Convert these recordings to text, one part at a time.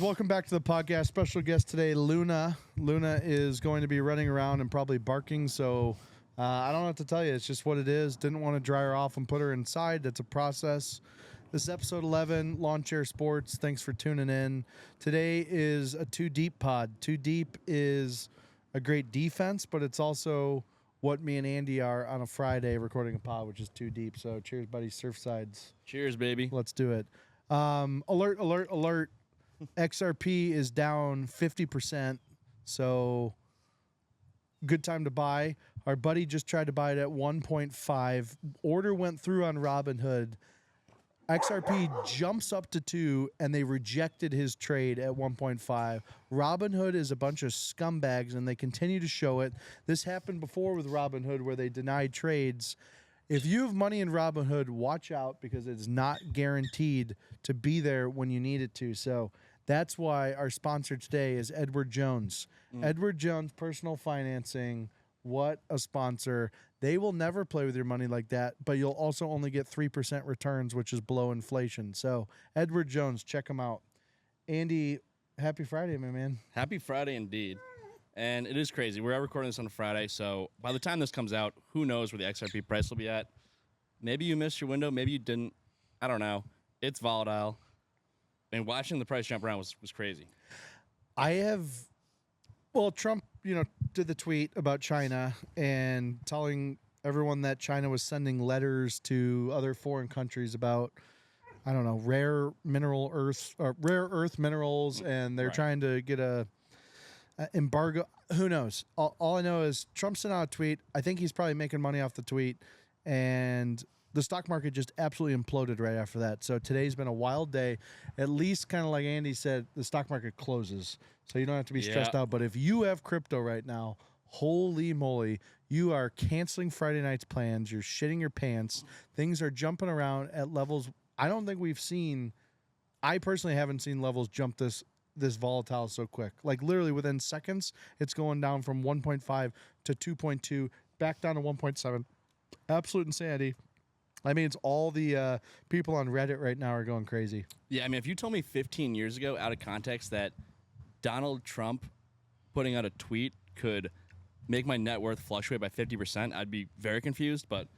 Welcome back to the podcast. Special guest today, Luna. Luna is going to be running around and probably barking, so I don't know what to tell you. It's just what it is. Didn't want to dry her off and put her inside. It's a process. This is episode 11, Lawn Chair Sports. Thanks for tuning in. Today is a Too Deep pod. Too Deep is a great defense, but it's also what me and Andy are on a Friday recording a pod, which is Too Deep. So cheers, buddy. Surfsides. Cheers, baby. Let's do it. Alert, alert, alert. XRP is down 50%, so good time to buy. Our buddy just tried to buy it at 1.5. Order went through on Robinhood. XRP jumps up to 2, and they rejected his trade at 1.5. Robinhood is a bunch of scumbags, and they continue to show it. This happened before with Robinhood, where they denied trades. If you have money in Robinhood, watch out, because it's not guaranteed to be there when you need it to. So that's why our sponsor today is Edward Jones. Edward Jones Personal Financing. What a sponsor. They will never play with your money like that, but you'll also only get 3% returns, which is below inflation. So Edward Jones, check them out. Andy, happy Friday, my man. Happy Friday indeed. And it is crazy. We're recording this on a Friday, so by the time this comes out, who knows where the XRP price will be at. Maybe you missed your window. Maybe you didn't. I don't know. It's volatile. And watching the price jump around was crazy. Trump, did the tweet about China and telling everyone that China was sending letters to other foreign countries about, I don't know, rare earth minerals, and they're trying to get a embargo. Who knows? All I know is Trump sent out a tweet. I think he's probably making money off the tweet, and the stock market just absolutely imploded right after that. So today's been a wild day. At least, kind of like Andy said, the stock market closes, so you don't have to be stressed out. But if you have crypto right now, holy moly, you are canceling Friday night's plans. You're shitting your pants. Things are jumping around at levels I don't think we've seen. I personally haven't seen levels jump this volatile so quick. Like literally within seconds, it's going down from 1.5 to 2.2, back down to 1.7. Absolute insanity. I mean, it's all the people on Reddit right now are going crazy. Yeah, I mean, if you told me 15 years ago, out of context, that Donald Trump putting out a tweet could make my net worth fluctuate by 50%, I'd be very confused, but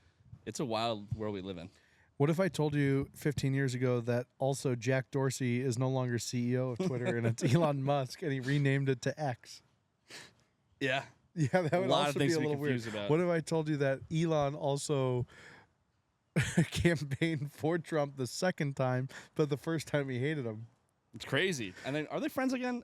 it's a wild world we live in. What if I told you 15 years ago that also Jack Dorsey is no longer CEO of Twitter and it's Elon Musk, and he renamed it to X? Yeah. Yeah, that would also be a little weird. About. What if I told you that Elon also campaigned for Trump the second time, but the first time he hated him? It's crazy. And then, are they friends again?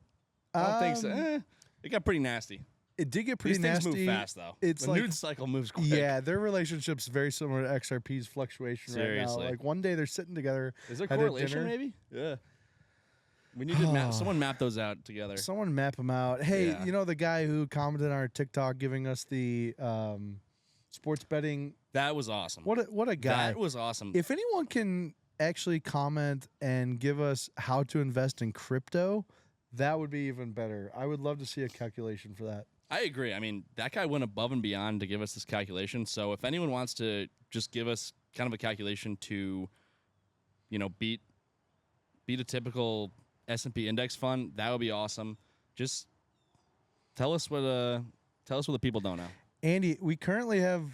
I don't think so. It got pretty nasty. It did get pretty These nasty. Things move fast, though. It's the news cycle moves quick. Yeah, their relationship's very similar to XRP's fluctuation right now. Like one day they're sitting together. Is there correlation, maybe? Yeah. We need to someone map those out together. Someone map them out. Hey, you know the guy who commented on our TikTok giving us the sports betting? That was awesome. What a guy. That was awesome. If anyone can actually comment and give us how to invest in crypto, that would be even better. I would love to see a calculation for that. I agree. I mean, that guy went above and beyond to give us this calculation. So if anyone wants to just give us kind of a calculation to, beat a typical S&P index fund, that would be awesome. Just tell us what the people don't know. Andy, we currently have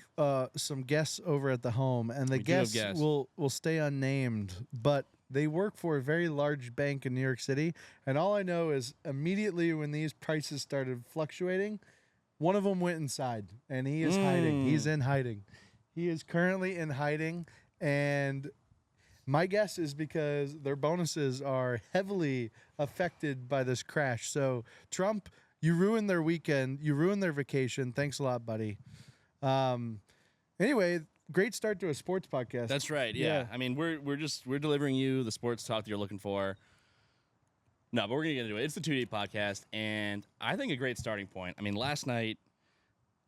some guests over at the home, and the guests will stay unnamed, but they work for a very large bank in New York City, and all I know is immediately when these prices started fluctuating, one of them went inside, and he is hiding. He's in hiding. He is currently in hiding, and my guess is because their bonuses are heavily affected by this crash. So, Trump, you ruined their weekend. You ruined their vacation. Thanks a lot, buddy. Anyway, great start to a sports podcast. That's right. Yeah. I mean, we're delivering you the sports talk that you're looking for. No, but we're gonna get into it. It's the 2D podcast, and I think a great starting point. I mean, last night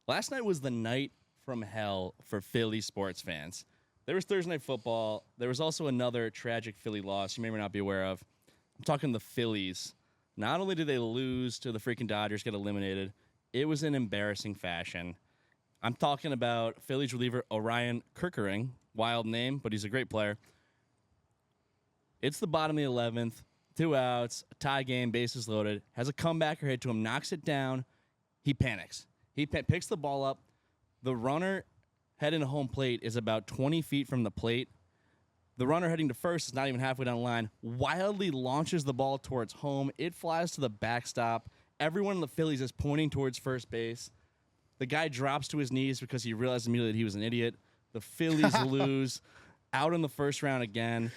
was the night from hell for Philly sports fans. There was Thursday Night Football. There was also another tragic Philly loss you may or may not be aware of. I'm talking the Phillies. Not only did they lose to the freaking Dodgers, get eliminated, it was in embarrassing fashion. I'm talking about Phillies reliever Orion Kerkering. Wild name, but he's a great player. It's the bottom of the 11th. 2 outs, a tie game, bases loaded, has a comebacker hit to him, knocks it down. He panics. He picks the ball up. The runner heading to home plate is about 20 feet from the plate. The runner heading to first is not even halfway down the line. Wildly launches the ball towards home. It flies to the backstop. Everyone in the Phillies is pointing towards first base. The guy drops to his knees because he realized immediately that he was an idiot. The Phillies lose out in the first round again.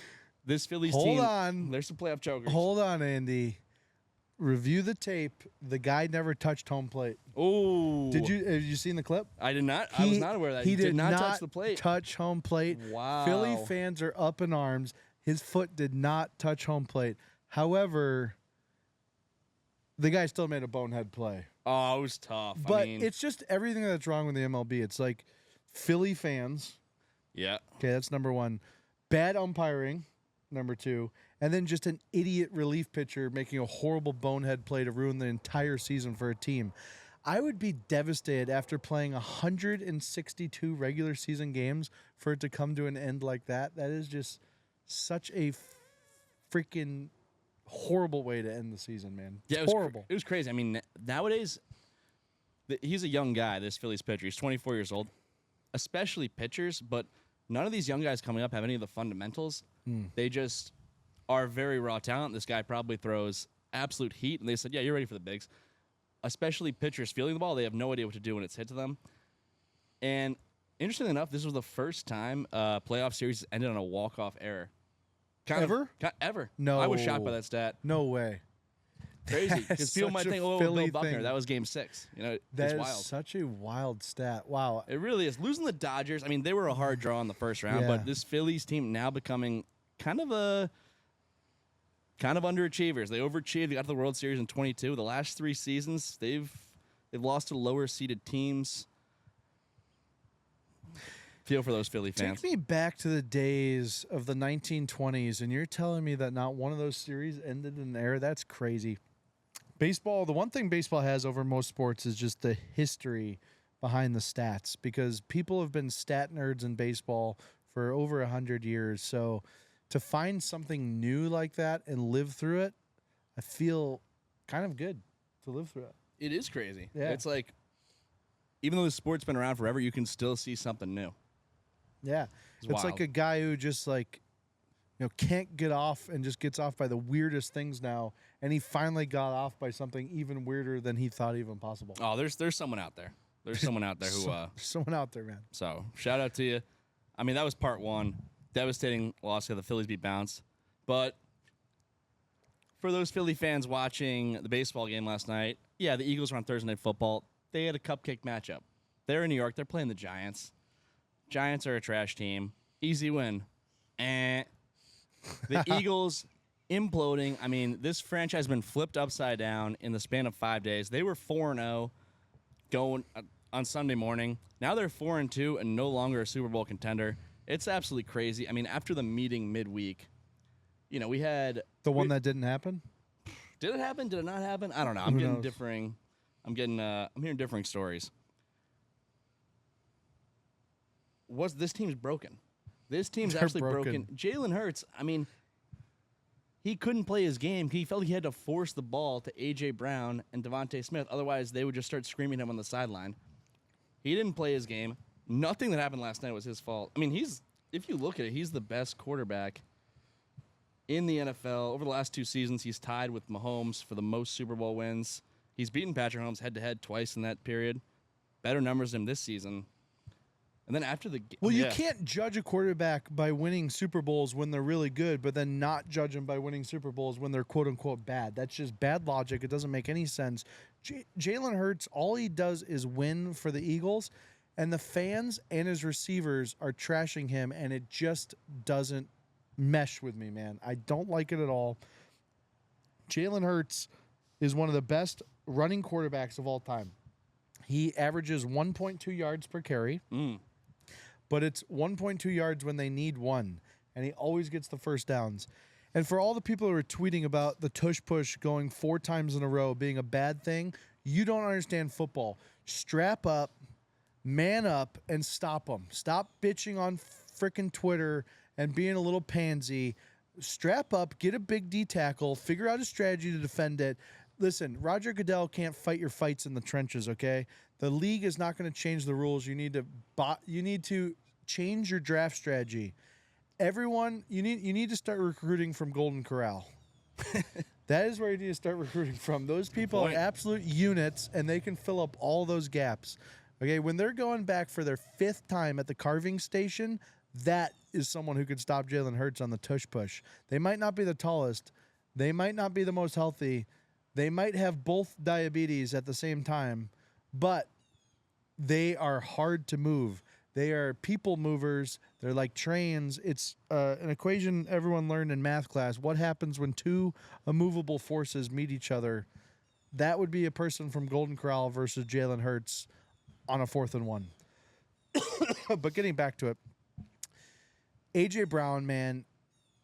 This Phillies team. Hold on. There's some playoff chokers. Hold on, Andy. Review the tape. The guy never touched home plate. Oh. Have you seen the clip? I did not. I was not aware of that. He did not touch the plate. Touch home plate. Wow. Philly fans are up in arms. His foot did not touch home plate. However, the guy still made a bonehead play. Oh, it was tough. But I mean, it's just everything that's wrong with the MLB. It's like Philly fans. yeah. Okay, that's number one. Bad umpiring, number two. And then just an idiot relief pitcher making a horrible bonehead play to ruin the entire season for a team. I would be devastated after playing 162 regular season games for it to come to an end like that. That is just such a freaking horrible way to end the season, man. Yeah, It's horrible. It was crazy. I mean, nowadays, he's a young guy, this Phillies pitcher. He's 24 years old, especially pitchers, but none of these young guys coming up have any of the fundamentals. They just are very raw talent. This guy probably throws absolute heat, and they said, yeah, you're ready for the bigs. Especially pitchers feeling the ball, they have no idea what to do when it's hit to them. And interestingly enough, this was the first time a playoff series ended on a walk-off error. Ever? Ever. No. I was shocked by that stat. No way. Crazy. Because That's people might such a think, oh, Philly Bill Buckner, thing. that was game 6. You know, That it's is wild. such a wild stat. Wow. It really is. Losing the Dodgers, I mean, they were a hard draw in the first round, Yeah. but this Phillies team now becoming kind of underachievers. They overachieved. They got to the World Series in 22. The last 3 seasons, they've lost to lower seeded teams. Feel for those Philly fans. Take me back to the days of the 1920s, and you're telling me that not one of those series ended in error? That's crazy. Baseball, the one thing baseball has over most sports is just the history behind the stats, because people have been stat nerds in baseball for over 100 years. So to find something new like that and live through it, I feel kind of good to live through it. It is crazy. Yeah. It's like, even though the sport's been around forever, you can still see something new. Yeah. It's It's like wild. a guy who just can't get off and just gets off by the weirdest things now. And he finally got off by something even weirder than he thought even possible. Oh, there's someone out there. There's someone out there who There's someone out there, man. So, shout out to you. I mean, that was part 1. Devastating loss to the Phillies beat bounced. But for those Philly fans watching the baseball game last night, yeah, the Eagles were on Thursday Night Football. They had a cupcake matchup. They're in New York. They're playing the Giants. Giants are a trash team. Easy win. And the Eagles imploding. I mean, this franchise has been flipped upside down in the span of 5 days. They were 4-0 going on Sunday morning. Now they're 4-2 and no longer a Super Bowl contender. It's absolutely crazy. I mean, after the meeting midweek, we had The one that didn't happen? Did it happen? Did it not happen? I don't know. Who knows? I'm hearing differing stories. This team's broken. This team's They're actually broken. Jalen Hurts, I mean, he couldn't play his game. He felt he had to force the ball to A.J. Brown and Devontae Smith. Otherwise, they would just start screaming at him on the sideline. He didn't play his game. Nothing that happened last night was his fault. I mean, if you look at it, he's the best quarterback in the NFL. Over the last 2 seasons, he's tied with Mahomes for the most Super Bowl wins. He's beaten Patrick Mahomes head-to-head twice in that period. Better numbers than him this season. And then after the game... Well, you can't judge a quarterback by winning Super Bowls when they're really good, but then not judge them by winning Super Bowls when they're quote-unquote bad. That's just bad logic. It doesn't make any sense. Jalen Hurts, all he does is win for the Eagles, and the fans and his receivers are trashing him, and it just doesn't mesh with me, man. I don't like it at all. Jalen Hurts is one of the best running quarterbacks of all time. He averages 1.2 yards per carry. But it's 1.2 yards when they need 1, and he always gets the first downs. And for all the people who are tweeting about the tush push going 4 times in a row being a bad thing, you don't understand football. Strap up, man up, and stop them. Stop bitching on frickin' Twitter and being a little pansy. strap up, get a big D tackle, figure out a strategy to defend it. Listen, Roger Goodell can't fight your fights in the trenches, okay? The league is not going to change the rules. You need to change your draft strategy. Everyone, you need to start recruiting from Golden Corral. That is where you need to start recruiting from. Those people are absolute units, and they can fill up all those gaps. Okay, when they're going back for their 5th time at the carving station, that is someone who could stop Jalen Hurts on the tush push. They might not be the tallest. They might not be the most healthy. They might have both diabetes at the same time, but they are hard to move. They are people movers. They're like trains. It's an equation everyone learned in math class. What happens when two immovable forces meet each other? That would be a person from Golden Corral versus Jalen Hurts on a 4th and 1. But getting back to it, A.J. Brown, man,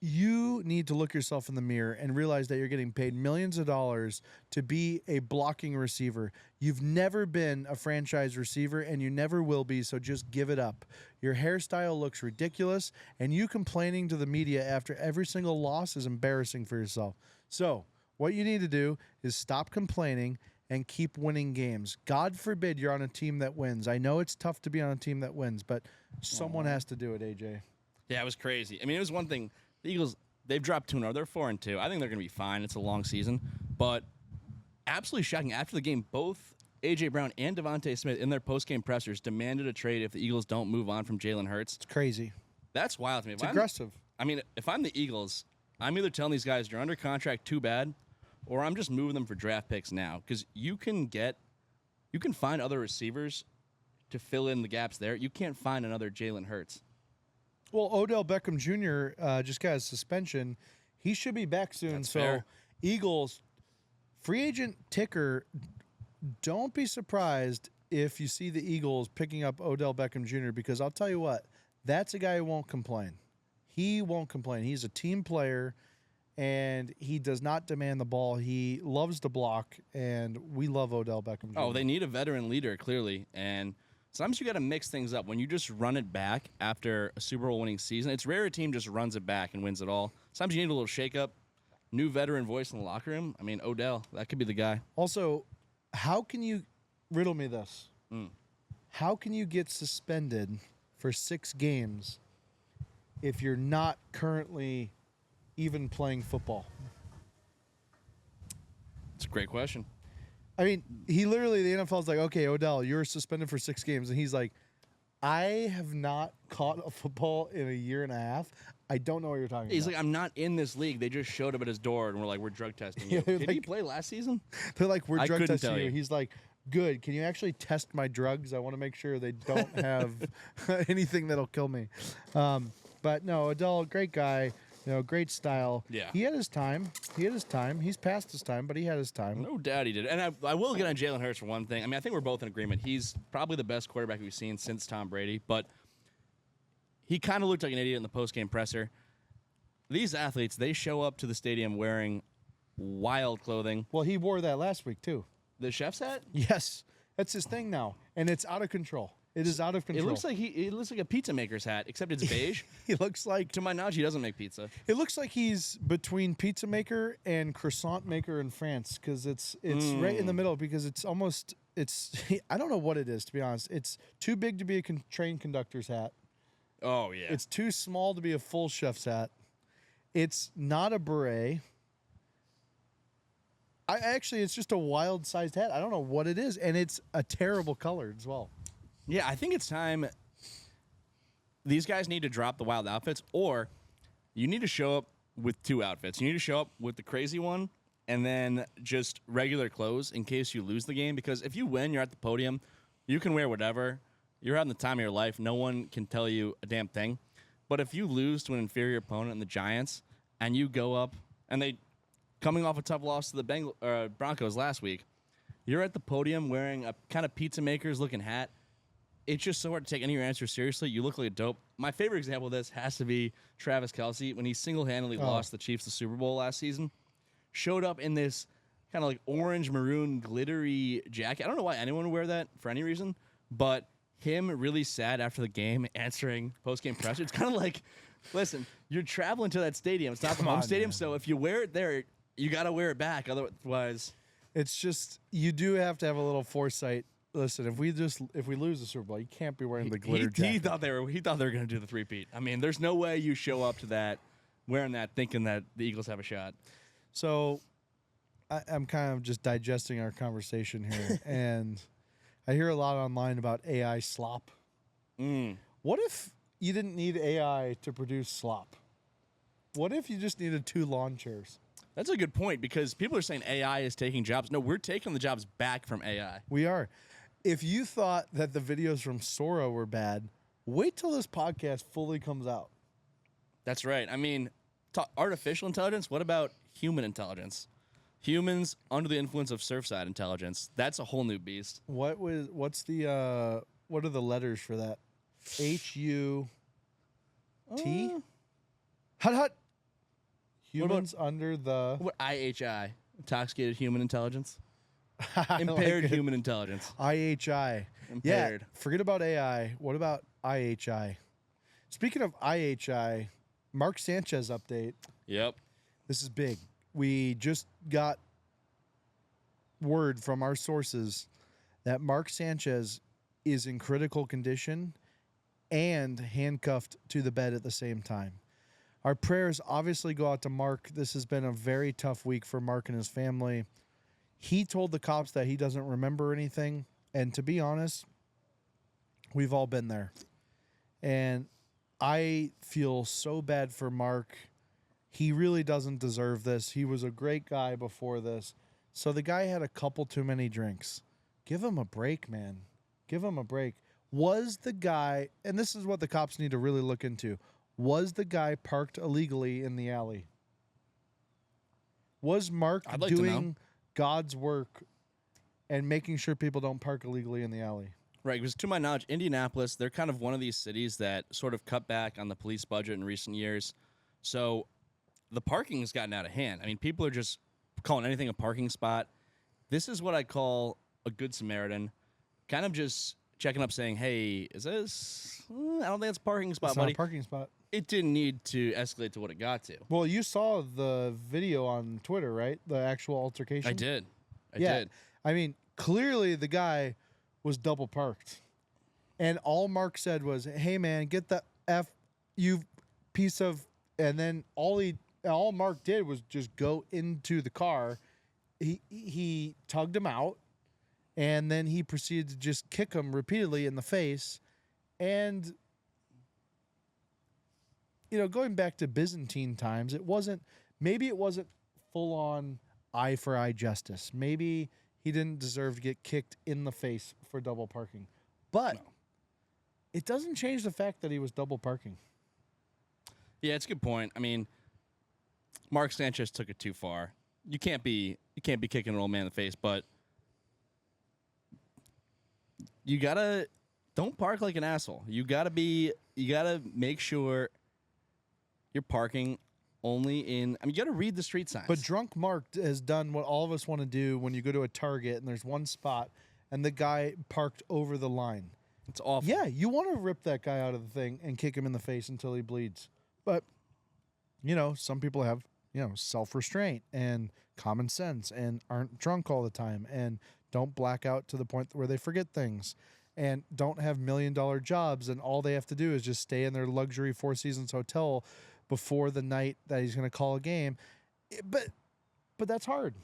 you need to look yourself in the mirror and realize that you're getting paid millions of dollars to be a blocking receiver. You've never been a franchise receiver, and you never will be, so just give it up. Your hairstyle looks ridiculous, and you complaining to the media after every single loss is embarrassing for yourself. So what you need to do is stop complaining and keep winning games. God forbid you're on a team that wins. I know it's tough to be on a team that wins, but someone has to do it, AJ. Yeah, it was crazy. I mean, it was one thing. The Eagles, they've dropped 2-0. They're 4-2. I think they're going to be fine. It's a long season. But absolutely shocking. After the game, both A.J. Brown and Devontae Smith in their post-game pressers demanded a trade if the Eagles don't move on from Jalen Hurts. It's crazy. That's wild to me. It's aggressive. I mean, if I'm the Eagles, I'm either telling these guys you're under contract too bad, or I'm just moving them for draft picks now. Because you can find other receivers to fill in the gaps there. You can't find another Jalen Hurts. Well, Odell Beckham Jr. Just got a suspension. He should be back soon. That's so, fair. Eagles, free agent ticker, don't be surprised if you see the Eagles picking up Odell Beckham Jr. because I'll tell you what, that's a guy who won't complain. He won't complain. He's a team player, and he does not demand the ball. He loves to block, and we love Odell Beckham Jr. Oh, they need a veteran leader, clearly, and sometimes you got to mix things up. When you just run it back after a Super Bowl winning season, it's rare a team just runs it back and wins it all. Sometimes you need a little shake-up, new veteran voice in the locker room. I mean, Odell, that could be the guy. Also, how can you riddle me this? How can you get suspended for 6 games if you're not currently even playing football? It's a great question. I mean, he literally, the NFL's like, okay, Odell, you're suspended for 6 games. And he's like, I have not caught a football in a year and a half. I don't know what you're talking about. He's like, I'm not in this league. They just showed up at his door and were like, we're drug testing you. Did he play last season? They're like, we're drug couldn't testing tell you. you. He's like, good. Can you actually test my drugs? I want to make sure they don't have anything that'll kill me. But no, Odell, great guy. You know, great style. Yeah. He had his time. He's past his time, but he had his time. No doubt he did. And I will get on Jalen Hurts for one thing. I mean, I think we're both in agreement. He's probably the best quarterback we've seen since Tom Brady, but he kind of looked like an idiot in the post-game presser. These athletes, they show up to the stadium wearing wild clothing. Well, he wore that last week, too. The chef's hat? Yes. That's his thing now, and it's out of control. It is out of control. It looks like a pizza maker's hat, except it's beige. He looks like, To my knowledge, he doesn't make pizza. it looks like he's between pizza maker and croissant maker in France because it's right in the middle because it's I don't know what it is, to be honest. It's too big to be a train conductor's hat. Oh, yeah. It's too small to be a full chef's hat. It's not a beret. It's just a wild-sized hat. I don't know what it is, and it's a terrible color as well. Yeah, I think it's time these guys need to drop the wild outfits, or you need to show up with 2 outfits. You need to show up with the crazy one and then just regular clothes in case you lose the game. Because if you win, you're at the podium, you can wear whatever. You're having the time of your life. No one can tell you a damn thing. But if you lose to an inferior opponent in the Giants and you go up, and they coming off a tough loss to the Broncos last week, you're at the podium wearing a kind of pizza maker's looking hat. It's just so hard to take any of your answers seriously. You look like a dope. My favorite example of this has to be Travis Kelce when he single-handedly lost the Chiefs the Super Bowl last season. Showed up in this kind of like orange, maroon, glittery jacket. I don't know why anyone would wear that for any reason, but him really sad after the game answering post-game pressure. It's kind of like Listen, you're traveling to that stadium. It's not the Come home on, stadium, man. so if you wear it there, you got to wear it back. Otherwise, It's just you do have to have a little foresight. Listen, if we lose the Super Bowl, you can't be wearing the glitter jacket. he thought they were going to do the three-peat. I mean, there's no way you show up to that wearing that thinking that the Eagles have a shot. So I'm kind of just digesting our conversation here, and I hear a lot online about AI slop. What if you didn't need AI to produce slop? What if you just needed 2 lawn chairs? That's a good point because people are saying AI is taking jobs. No, we're taking the jobs back from AI. We are. If you thought that the videos from Sora were bad, wait till this podcast fully comes out. That's right. I mean, artificial intelligence, what about human intelligence? Humans under the influence of Surfside intelligence. That's a whole new beast. What are the letters for that? HUT? Hut hut. Humans under the What IHI? Intoxicated human intelligence? I Impaired like it. human intelligence. IHI. Impaired. Yeah, forget about AI. What about IHI? Speaking of IHI, Mark Sanchez update. Yep. This is big. We just got word from our sources that Mark Sanchez is in critical condition and handcuffed to the bed at the same time. Our prayers obviously go out to Mark. This has been a very tough week for Mark and his family. He told the cops that he doesn't remember anything. And to be honest, we've all been there. And I feel so bad for Mark. He really doesn't deserve this. He was a great guy before this. So the guy had a couple too many drinks. Give him a break, man. Give him a break. Was the guy, and this is what the cops need to really look into, was the guy parked illegally in the alley? Was Mark I'd like to know. doing God's work and making sure people don't park illegally in the alley? Right, because to my knowledge, Indianapolis, they're kind of one of these cities that sort of cut back on the police budget in recent years. So the parking has gotten out of hand. I mean, people are just calling anything a parking spot. This is what I call a good Samaritan, kind of just checking up saying, hey, is this, I don't think it's a parking spot, It's not buddy. a parking spot. It didn't need to escalate to what it got to. Well, you saw the video on Twitter, right? The actual altercation. I did. I Yeah. did. I mean, clearly the guy was double parked. And all Mark said was, hey, man, get the F, you piece of... And then all Mark did was just go into the car. He tugged him out. And then he proceeded to just kick him repeatedly in the face. And, you know, going back to Byzantine times, maybe it wasn't full-on eye for eye justice. Maybe he didn't deserve to get kicked in the face for double parking. But it doesn't change the fact that he was double parking. Yeah, it's a good point. I mean, Mark Sanchez took it too far. You can't be kicking an old man in the face, but you gotta don't park like an asshole. You gotta make sure you're parking only in. I mean, you gotta read the street signs. But drunk Mark has done what all of us want to do when you go to a Target and there's one spot and the guy parked over the line. It's awful. Yeah, you want to rip that guy out of the thing and kick him in the face until he bleeds. But, you know, some people have, you know, self-restraint and common sense and aren't drunk all the time and don't black out to the point where they forget things and don't have $1 million jobs and all they have to do is just stay in their luxury Four Seasons hotel before the night that he's going to call a game. But that's hard.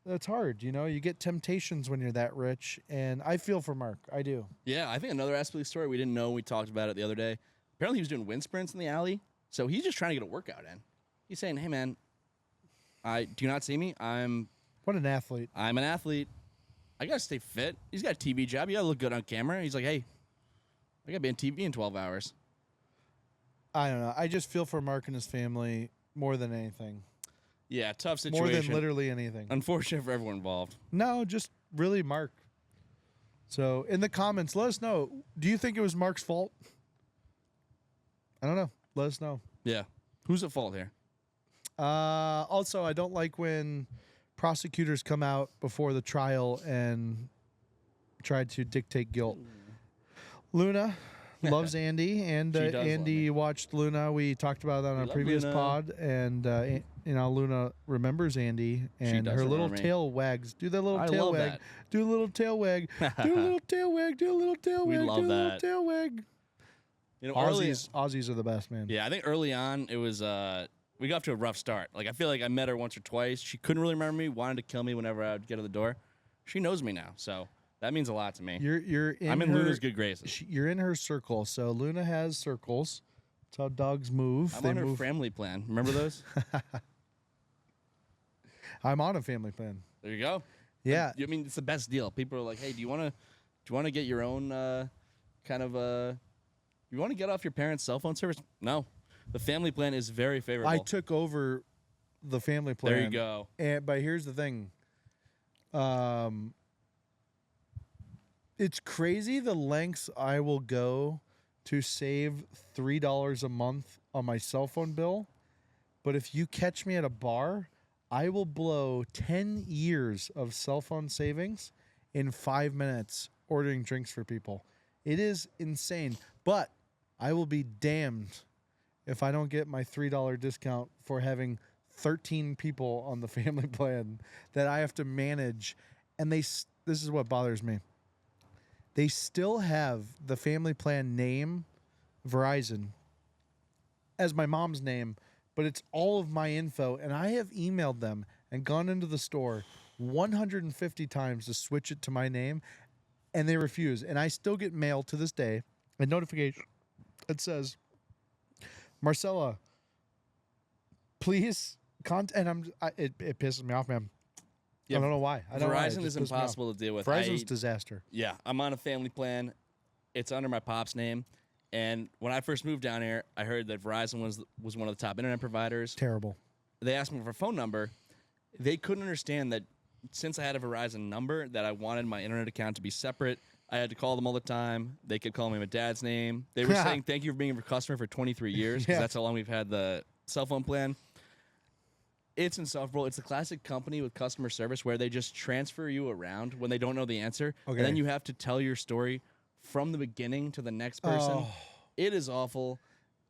That's hard. You know, you get temptations when you're that rich. And I feel for Mark. I do. Yeah, I think another aspect of the story we didn't know. We talked about it the other day. Apparently, he was doing wind sprints in the alley. So he's just trying to get a workout in. He's saying, "Hey, man, do you not see me? What an athlete. I'm an athlete. I gotta stay fit. He's got a TV job. You gotta look good on camera." He's like, "Hey, I gotta be on TV in 12 hours." I don't know. I just feel for Mark and his family more than anything. Yeah, tough situation. More than literally anything. Unfortunate for everyone involved. No, just really Mark. So in the comments, let us know. Do you think it was Mark's fault? I don't know. Let us know. Yeah. Who's at fault here? Also, I don't like when prosecutors come out before the trial and try to dictate guilt. Luna, loves Andy, and She does love Andy me. watched Luna. We talked about that on We a love previous Luna. pod, and Luna remembers Andy, and does her little remember me. tail wags. Do that little I tail love wag. that. Do a little tail wag. Do a little tail wag. Do a little tail We wag. love do a little that. tail wag. You know, early, Aussies are the best, man. yeah, I think early on it was we got off to a rough start. Like I feel like I met her once or twice. She couldn't really remember me, wanted to kill me whenever I would get to the door. She knows me now, so that means a lot to me. I'm in Luna's good graces. You're in her circle. So Luna has circles. That's how dogs move. I'm they on her move. family plan. Remember those? I'm on a family plan. There you go. Yeah. I mean, it's the best deal. People are like, "Hey, do you want to get your own kind of you want to get off your parents' cell phone service?" No. The family plan is very favorable. I took over the family plan. There you go. But here's the thing. It's crazy the lengths I will go to save $3 a month on my cell phone bill. But if you catch me at a bar, I will blow 10 years of cell phone savings in 5 minutes ordering drinks for people. It is insane. But I will be damned if I don't get my $3 discount for having 13 people on the family plan that I have to manage. And this is what bothers me. They still have the family plan name, Verizon, as my mom's name, but it's all of my info. And I have emailed them and gone into the store 150 times to switch it to my name, and they refuse. And I still get mail to this day, a notification that says, Marcella, please and it pisses me off, man. Yeah, I don't know why. Verizon is impossible to deal with. Verizon's disaster. Yeah, I'm on a family plan. It's under my pop's name. And when I first moved down here, I heard that Verizon was one of the top internet providers. Terrible. They asked me for a phone number. They couldn't understand that since I had a Verizon number, that I wanted my internet account to be separate. I had to call them all the time. They could call me my dad's name. They were saying thank you for being a customer for 23 years because that's how long we've had the cell phone plan. It's insufferable. It's the classic company with customer service where they just transfer you around when they don't know the answer. Okay. And then you have to tell your story from the beginning to the next person. Oh. It is awful.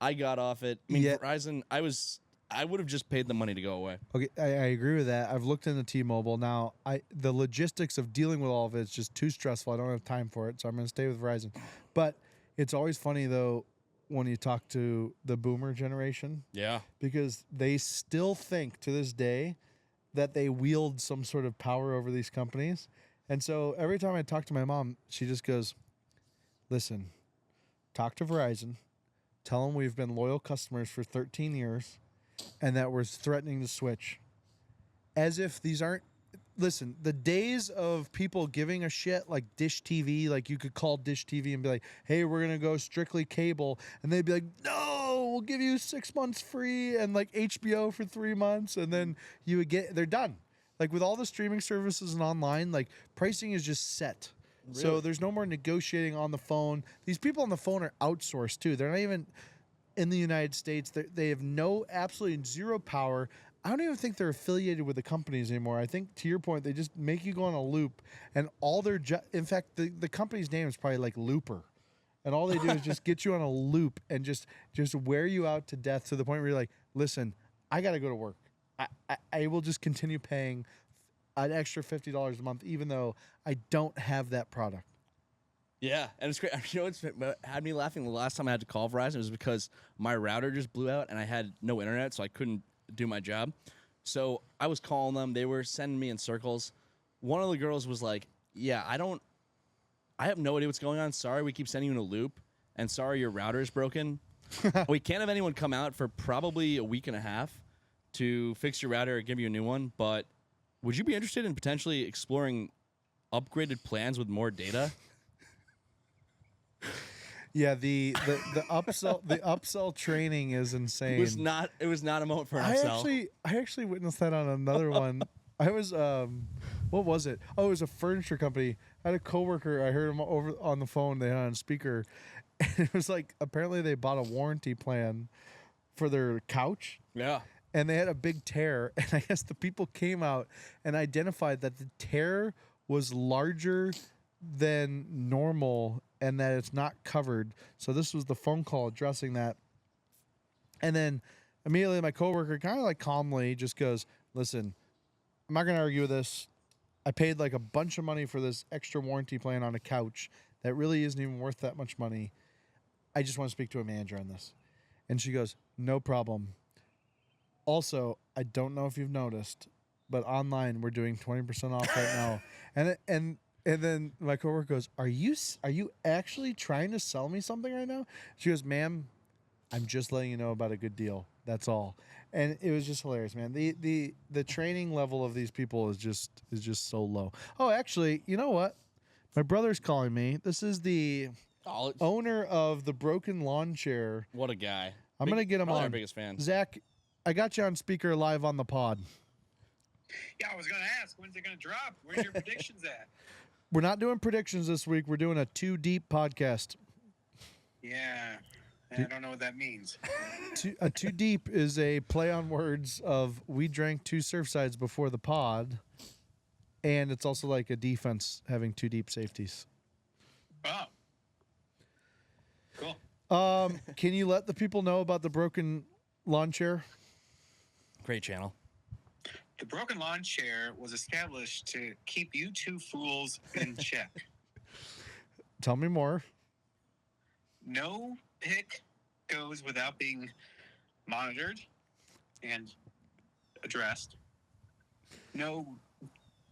I got off it. I mean, Yeah. Verizon, I would have just paid the money to go away. Okay, I agree with that. I've looked into T-Mobile. Now, the logistics of dealing with all of it is just too stressful. I don't have time for it, so I'm going to stay with Verizon. But it's always funny, though, when you talk to the boomer generation, Yeah. because they still think to this day that they wield some sort of power over these companies. And so every time I talk to my mom, she just goes, listen, talk to Verizon, tell them we've been loyal customers for 13 years and that we're threatening to switch. As if these aren't... Listen, the days of people giving a shit like Dish TV, like you could call Dish TV and be like, hey, we're going to go strictly cable. And they'd be like, no, we'll give you 6 months free and like HBO for 3 months. And then you would they're done. Like with all the streaming services and online, like pricing is just set. Really? So there's no more negotiating on the phone. These people on the phone are outsourced too. They're not even in the United States. They have absolutely zero power. I don't even think they're affiliated with the companies anymore. I think, to your point, they just make you go on a loop, and all their in fact, the company's name is probably like Looper, and all they do is just get you on a loop and just wear you out to death to the point where you're like, listen, I got to go to work. I will just continue paying an extra $50 a month, even though I don't have that product. Yeah, and it's great. You know what's had me laughing the last time I had to call Verizon was because my router just blew out and I had no internet, so I couldn't do my job. So I was calling them. They were sending me in circles. One of the girls was like, yeah, I have no idea what's going on. Sorry, we keep sending you in a loop. And sorry, your router is broken. We can't have anyone come out for probably a week and a half to fix your router or give you a new one. But would you be interested in potentially exploring upgraded plans with more data? Yeah, the upsell training is insane. It was not a moment for an upsell. I actually witnessed that on another one. I was what was it? Oh, it was a furniture company. I had a coworker. I heard him over on the phone. They had on speaker, and it was like apparently they bought a warranty plan for their couch. Yeah. And they had a big tear, and I guess the people came out and identified that the tear was larger than normal and that it's not covered. So this was the phone call addressing that. And then immediately my coworker kind of like calmly just goes, listen, I'm not going to argue with this. I paid like a bunch of money for this extra warranty plan on a couch that really isn't even worth that much money. I just want to speak to a manager on this. And she goes, no problem. Also, I don't know if you've noticed, but online we're doing 20% off right now. And then my coworker goes, "Are you actually trying to sell me something right now?" She goes, "Ma'am, I'm just letting you know about a good deal. That's all." And it was just hilarious, man. The training level of these people is just so low. Oh, actually, you know what? My brother's calling me. This is the owner of the broken lawn chair. What a guy. I'm going to get him on. Our biggest fan. Zach, I got you on speaker live on the pod. Yeah, I was going to ask, when's it going to drop? Where's your predictions at? We're not doing predictions this week. We're doing a Too Deep podcast. Yeah, I don't know what that means. Too Deep is a play on words of we drank 2 Surfsides before the pod, and it's also like a defense having 2 deep safeties. Oh, cool. Can you let the people know about the broken lawn chair? Great channel. The broken lawn chair was established to keep you two fools in check. Tell me more. No pick goes without being monitored and addressed. No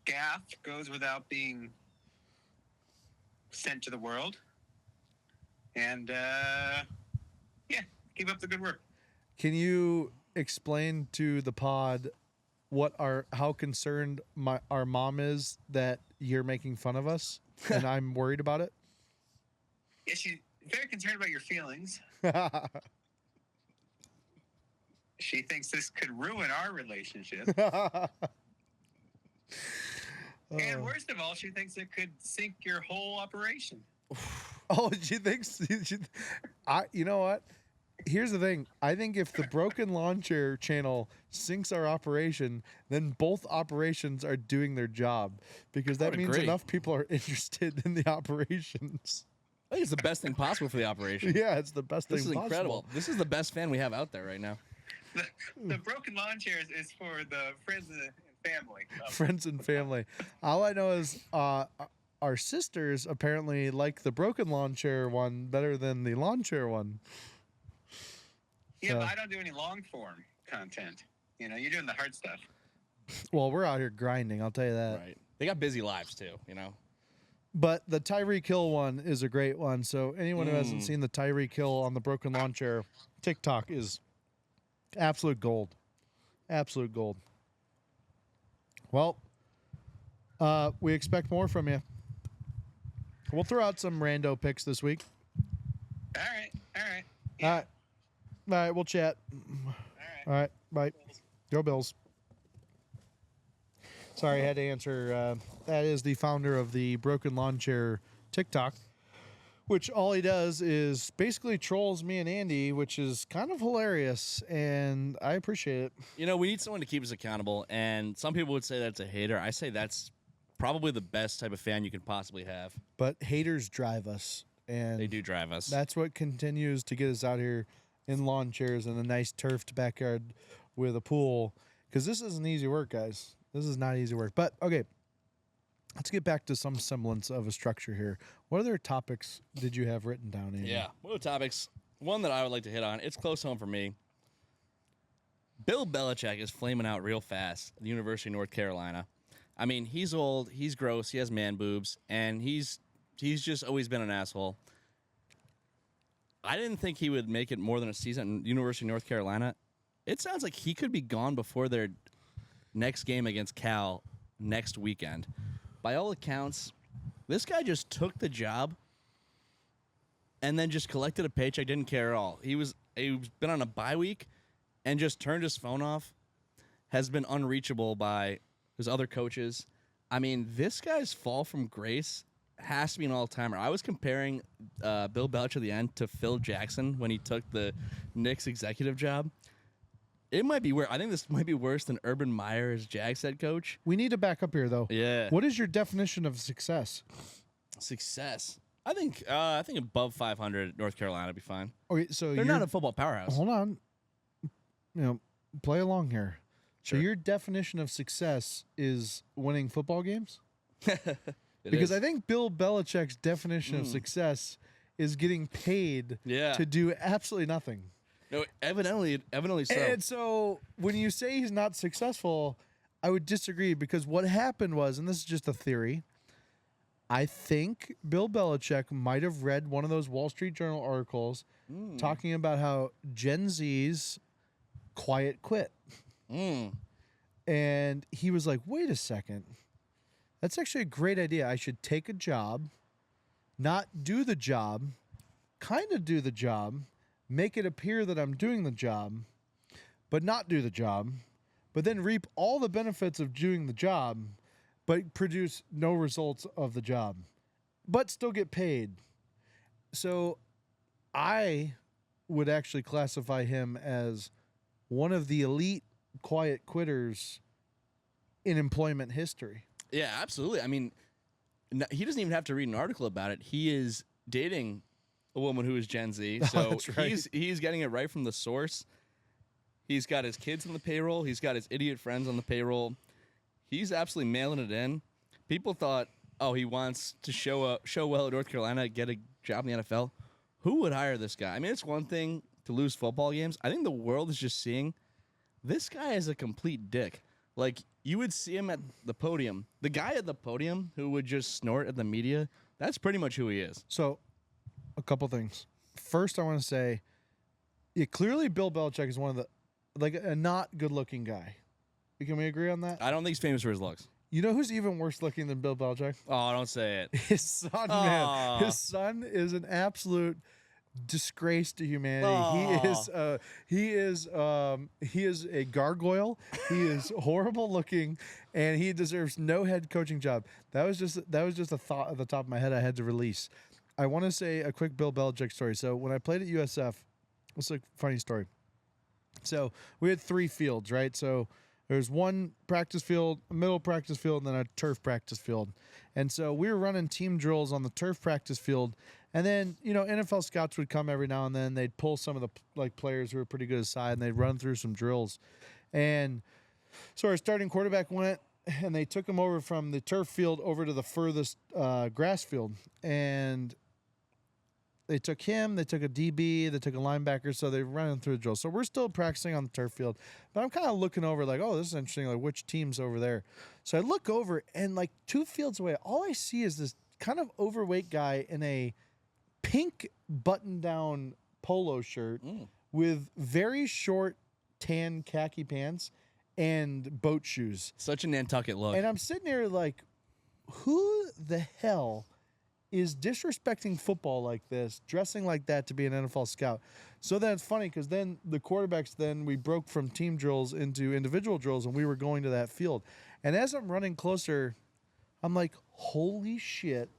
gaff goes without being sent to the world. And, yeah, keep up the good work. Can you explain to the pod how concerned our mom is that you're making fun of us and I'm worried about it? Yeah, she's very concerned about your feelings. She thinks this could ruin our relationship. And worst of all, she thinks it could sink your whole operation. Oh, she thinks you know what? Here's the thing. I think if the broken lawn chair channel sinks our operation, then both operations are doing their job, because that means enough people are interested in the operations. I think it's the best thing possible for the operation. Yeah, it's the best thing possible. This is incredible. This is the best fan we have out there right now. The broken lawn chairs is for the friends and family. Friends and family. All I know is our sisters apparently like the broken lawn chair one better than the lawn chair one. Yeah, but I don't do any long form content. You know, you're doing the hard stuff. Well, we're out here grinding, I'll tell you that. Right. They got busy lives too, you know. But the Tyreek Hill one is a great one. So anyone who hasn't seen the Tyreek Hill on the broken lawn chair TikTok is absolute gold. Absolute gold. Well, we expect more from you. We'll throw out some rando picks this week. All right. Yeah. All right, we'll chat. All right, bye. Go Bills. Sorry, I had to answer. That is the founder of the Broken Lawn Chair TikTok, which all he does is basically trolls me and Andy, which is kind of hilarious, and I appreciate it. You know, we need someone to keep us accountable, and some people would say that's a hater. I say that's probably the best type of fan you could possibly have. But haters drive us, and they do drive us. That's what continues to get us out here in lawn chairs in a nice turfed backyard with a pool, because this isn't easy work, guys. This is not easy work. But, okay, let's get back to some semblance of a structure here. What other topics did you have written down, Andy? Yeah, what are topics? One that I would like to hit on, it's close home for me. Bill Belichick is flaming out real fast at the University of North Carolina. I mean, he's old, he's gross, he has man boobs, and he's just always been an asshole. I didn't think he would make it more than a season at University of North Carolina. It sounds like he could be gone before their next game against Cal next weekend. By all accounts, this guy just took the job and then just collected a paycheck, didn't care at all. He's been on a bye week and just turned his phone off, has been unreachable by his other coaches. I mean, this guy's fall from grace has to be an all-timer. I was comparing Bill Belichick at the end to Phil Jackson when he took the Knicks executive job. It might be I think this might be worse than Urban Meyer as Jags head coach. We need to back up here, though. Yeah. What is your definition of success? Success. I think above 500, North Carolina would be fine. Okay, so They're you're not a football powerhouse. hold on. Play along here. Sure. So your definition of success is winning football games? It Because is. I think Bill Belichick's definition of success is getting paid Yeah. to do absolutely nothing. No, evidently so. And so when you say he's not successful, I would disagree because what happened was, and this is just a theory, I think Bill Belichick might have read one of those Wall Street Journal articles talking about how Gen Z's quiet quit. And he was like, wait a second. That's actually a great idea. I should take a job, not do the job, kind of do the job, make it appear that I'm doing the job, but not do the job, but then reap all the benefits of doing the job, but produce no results of the job, but still get paid. So I would actually classify him as one of the elite quiet quitters in employment history. Yeah, absolutely. I mean, he doesn't even have to read an article about it. He is dating a woman who is Gen Z, so That's right. he's getting it right from the source. He's got his kids on the payroll. He's got his idiot friends on the payroll. He's absolutely mailing it in. People thought, oh, he wants to show well at North Carolina, get a job in the NFL. Who would hire this guy? I mean, it's one thing to lose football games. I think the world is just seeing this guy is a complete dick. Like, you would see him at the podium. The guy at the podium who would just snort at the media, that's pretty much who he is. So, a couple things. First, I want to say, clearly Bill Belichick is one of the, like, a not good-looking guy. Can we agree on that? I don't think he's famous for his looks. You know who's even worse looking than Bill Belichick? Oh, don't say it. His son, man. His son is an absolute disgrace to humanity. Aw. He is a gargoyle. He is horrible looking, and he deserves no head coaching job. That was just a thought at the top of my head I had to release. I want to say a quick Bill Belichick story. So when I played at USF, it's a funny story. So we had 3 fields, right? So there's one practice field, a middle practice field, and then a turf practice field. And so we were running team drills on the turf practice field. And then, NFL scouts would come every now and then. They'd pull some of the players who were pretty good aside, and they'd run through some drills. And so our starting quarterback went, and they took him over from the turf field over to the furthest grass field. And they took him, they took a DB, they took a linebacker, so they're running through the drill. So we're still practicing on the turf field, but I'm kind of looking over like, oh, this is interesting, like which team's over there. So I look over, and like 2 fields away, all I see is this kind of overweight guy in a pink button-down polo shirt with very short tan khaki pants and boat shoes. Such a Nantucket look. And I'm sitting here like, who the hell is disrespecting football like this, dressing like that to be an NFL scout? So then it's funny because then the quarterbacks, we broke from team drills into individual drills, and we were going to that field. And as I'm running closer, I'm like, holy shit,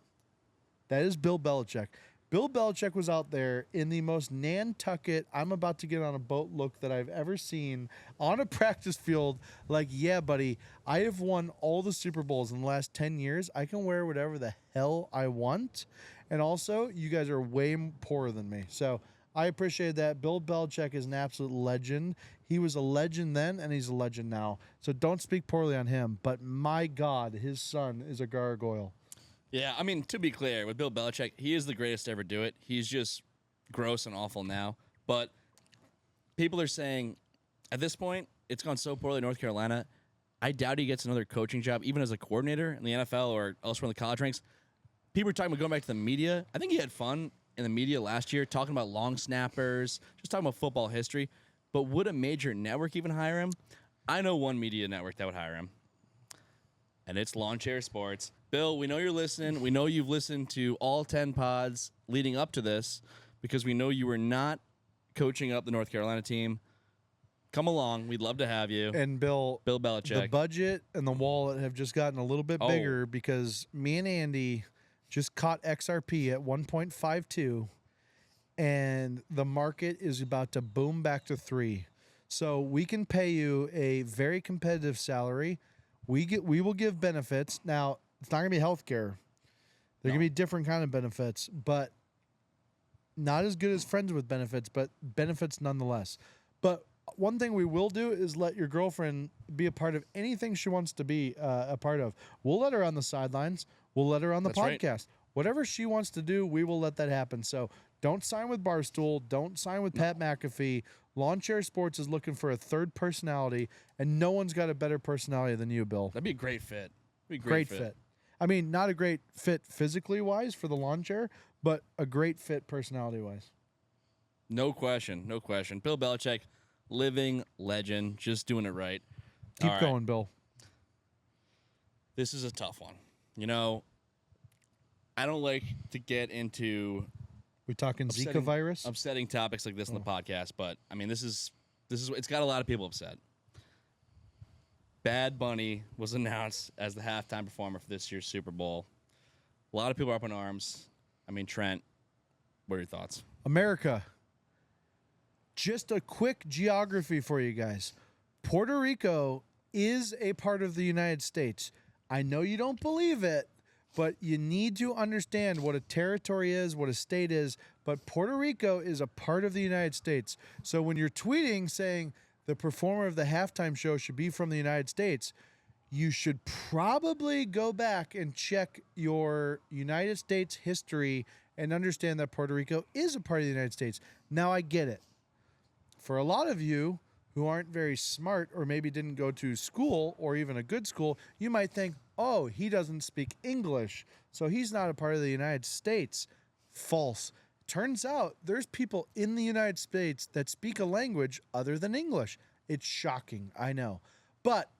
that is Bill Belichick. Bill Belichick was out there in the most Nantucket, I'm about to get on a boat look that I've ever seen on a practice field. Like, yeah, buddy, I have won all the Super Bowls in the last 10 years. I can wear whatever the hell I want. And also, you guys are way poorer than me. So I appreciate that. Bill Belichick is an absolute legend. He was a legend then, and he's a legend now. So don't speak poorly on him. But my God, his son is a gargoyle. Yeah, I mean, to be clear, with Bill Belichick, he is the greatest to ever do it. He's just gross and awful now. But people are saying, at this point, it's gone so poorly in North Carolina, I doubt he gets another coaching job, even as a coordinator in the NFL or elsewhere in the college ranks. People are talking about going back to the media. I think he had fun in the media last year, talking about long snappers, just talking about football history. But would a major network even hire him? I know one media network that would hire him, and it's Lawn Chair Sports. Bill, we know you're listening. We know you've listened to all 10 pods leading up to this because we know you were not coaching up the North Carolina team. Come along. We'd love to have you. And Bill Belichick. The budget and the wallet have just gotten a little bit bigger because me and Andy just caught XRP at 1.52, and the market is about to boom back to 3. So we can pay you a very competitive salary. We will give benefits. Now, it's not going to be healthcare. There can No. be different kind of benefits, but not as good as friends with benefits, but benefits nonetheless. But one thing we will do is let your girlfriend be a part of anything she wants to be a part of. We'll let her on the sidelines. We'll let her on the That's right. podcast. Whatever she wants to do, we will let that happen. So don't sign with Barstool. Don't sign with Pat McAfee. Lawn Chair Sports is looking for a third personality, and no one's got a better personality than you, Bill. That'd be a great fit. Be a Great fit. I mean, not a great fit physically wise for the lawn chair, but a great fit personality wise. No question. No question. Bill Belichick, living legend, just doing it right. Keep All right. going, Bill. This is a tough one. You know, I don't like to get into We talking Zika upsetting- virus? upsetting topics like this in the podcast, but I mean, this is it's got a lot of people upset. Bad Bunny was announced as the halftime performer for this year's Super Bowl. A lot of people are up in arms. I mean, Trent, what are your thoughts? America. Just a quick geography for you guys. Puerto Rico is a part of the United States. I know you don't believe it, but you need to understand what a territory is, what a state is. But Puerto Rico is a part of the United States. So when you're tweeting saying the performer of the halftime show should be from the United States, you should probably go back and check your United States history and understand that Puerto Rico is a part of the United States. Now, I get it. For a lot of you who aren't very smart or maybe didn't go to school or even a good school, you might think, oh, he doesn't speak English, so he's not a part of the United States. False. Turns out there's people in the United States that speak a language other than English. It's shocking, I know. But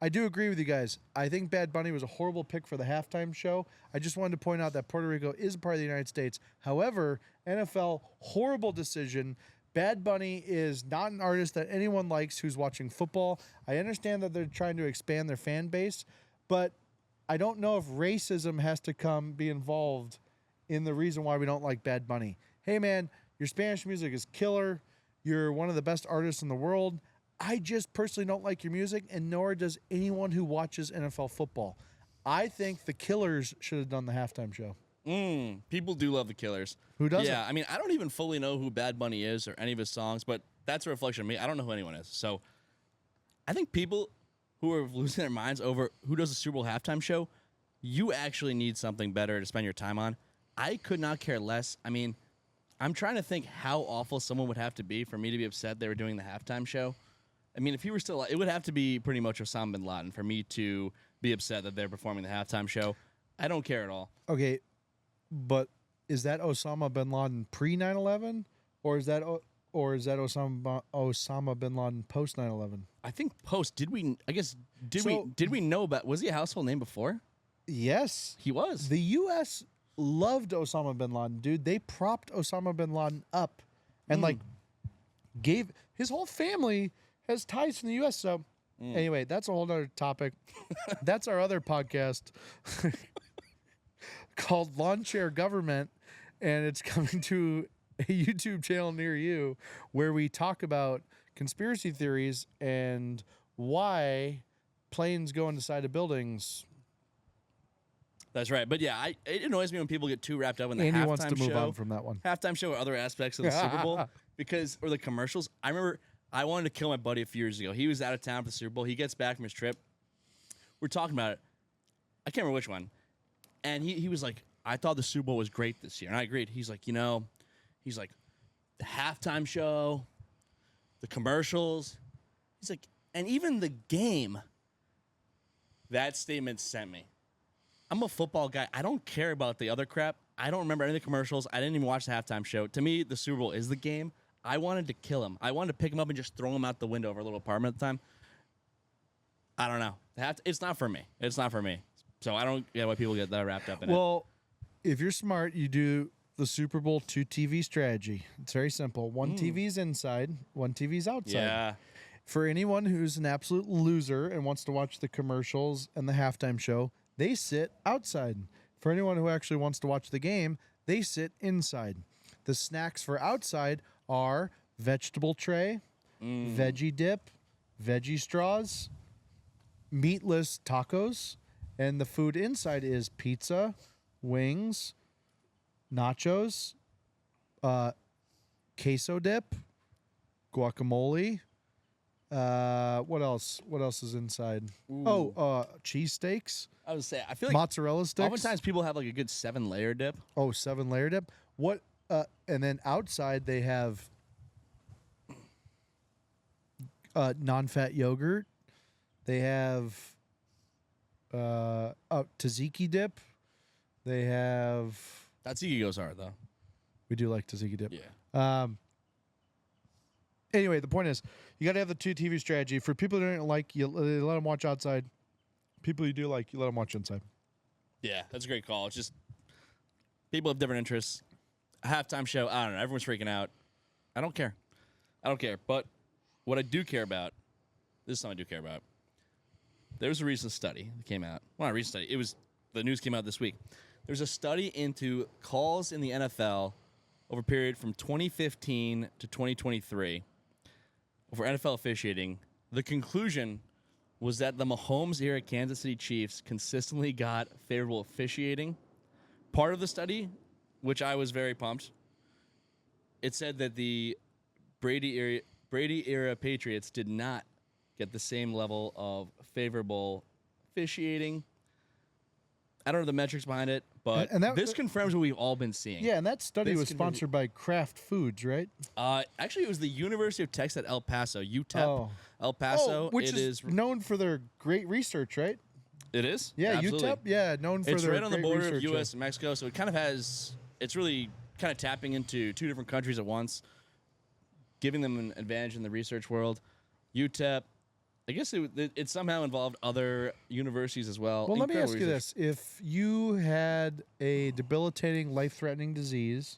I do agree with you guys. I think Bad Bunny was a horrible pick for the halftime show. I just wanted to point out that Puerto Rico is a part of the United States. However, NFL, horrible decision. Bad Bunny is not an artist that anyone likes who's watching football. I understand that they're trying to expand their fan base, but I don't know if racism has to be involved in the reason why we don't like Bad Bunny. Hey, man, your Spanish music is killer. You're one of the best artists in the world. I just personally don't like your music, and nor does anyone who watches NFL football. I think the Killers should have done the halftime show. People do love the Killers. Who doesn't? Yeah, I mean, I don't even fully know who Bad Bunny is or any of his songs, but that's a reflection of me. I don't know who anyone is. So I think people who are losing their minds over who does the Super Bowl halftime show, you actually need something better to spend your time on. I could not care less. I mean, I'm trying to think how awful someone would have to be for me to be upset they were doing the halftime show. I mean, if he were still, it would have to be pretty much Osama bin Laden for me to be upset that they're performing the halftime show. I don't care at all. Okay, but is that Osama bin Laden pre 9/11, or is that Osama bin Laden post 9/11? I think post. Did we So- know about? Was he a household name before? Yes, He was. the U.S. loved Osama bin Laden, dude. They propped Osama bin Laden up, and gave his whole family has ties to the U.S. So anyway, that's a whole other topic. That's our other podcast called Lawn Chair Government, and it's coming to a YouTube channel near you where we talk about conspiracy theories and why planes go into side of buildings. That's right. But yeah, it annoys me when people get too wrapped up in the Andy halftime wants to move show, on from that one. halftime show or other aspects of the Super Bowl or the commercials. I remember I wanted to kill my buddy a few years ago. He was out of town for the Super Bowl. He gets back from his trip. We're talking about it. I can't remember which one. And he was like, I thought the Super Bowl was great this year. And I agreed. He's like, the halftime show, the commercials. He's like, and even the game. That statement sent me. I'm a football guy. I don't care about the other crap. I don't remember any of the commercials. I didn't even watch the halftime show. To me, the Super Bowl is the game. I wanted to kill him. I wanted to pick him up and just throw him out the window of our little apartment at the time. I don't know. It's not for me. It's not for me. So I don't get why people get that wrapped up in it. Well, if you're smart, you do the Super Bowl 2 TV strategy. It's very simple. One TV's inside, one TV's outside. Yeah. For anyone who's an absolute loser and wants to watch the commercials and the halftime show, they sit outside. For anyone who actually wants to watch the game, they sit inside. The snacks for outside are vegetable tray, veggie dip, veggie straws, meatless tacos, and the food inside is pizza, wings, nachos, queso dip, guacamole. What else? What else is inside? Ooh. Oh, cheesesteaks, I would say, I feel like mozzarella sticks. oftentimes people have like a good 7-layer dip. Oh, 7-layer dip. What? And then outside they have non-fat yogurt. They have tzatziki dip. They have. Tzatziki goes hard though. We do like tzatziki dip. Yeah. Anyway, the point is, you got to have the 2 TV strategy. For people that don't like, you let them watch outside. People you do like, you let them watch inside. Yeah, that's a great call. It's just people have different interests. A halftime show, I don't know. Everyone's freaking out. I don't care. But what I do care about, this is something I do care about. There was a recent study that came out. Well, not a recent study. The news came out this week. There's a study into calls in the NFL over a period from 2015 to 2023 over NFL officiating. The conclusion was that the Mahomes-era Kansas City Chiefs consistently got favorable officiating. Part of the study, which I was very pumped, it said that the Brady-era Patriots did not get the same level of favorable officiating. I don't know the metrics behind it, but this confirms what we've all been seeing. Yeah, and that study was sponsored by Kraft Foods, right? Actually, it was the University of Texas at El Paso, UTEP. Oh. El Paso, which is known for their great research, right? It is? Yeah, absolutely. UTEP, yeah, known for it's their right on the great border of research, U.S. and Mexico, so it kind of has, it's really kind of tapping into 2 different countries at once, giving them an advantage in the research world. UTEP, I guess it somehow involved other universities as well. Well, let me ask you this. If you had a debilitating, life-threatening disease,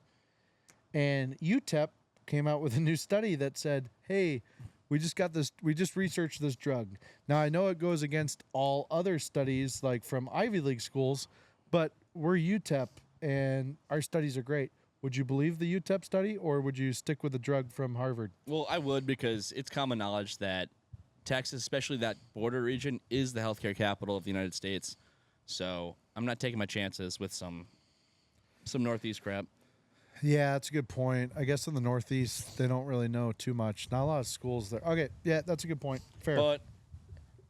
and UTEP came out with a new study that said, hey, we just researched this drug. Now, I know it goes against all other studies, like from Ivy League schools, but we're UTEP, and our studies are great. Would you believe the UTEP study, or would you stick with the drug from Harvard? Well, I would, because it's common knowledge that Texas, especially that border region, is the healthcare capital of the United States. So I'm not taking my chances with some Northeast crap. Yeah, that's a good point. I guess in the Northeast, they don't really know too much. Not a lot of schools there. Okay, yeah, that's a good point. Fair. But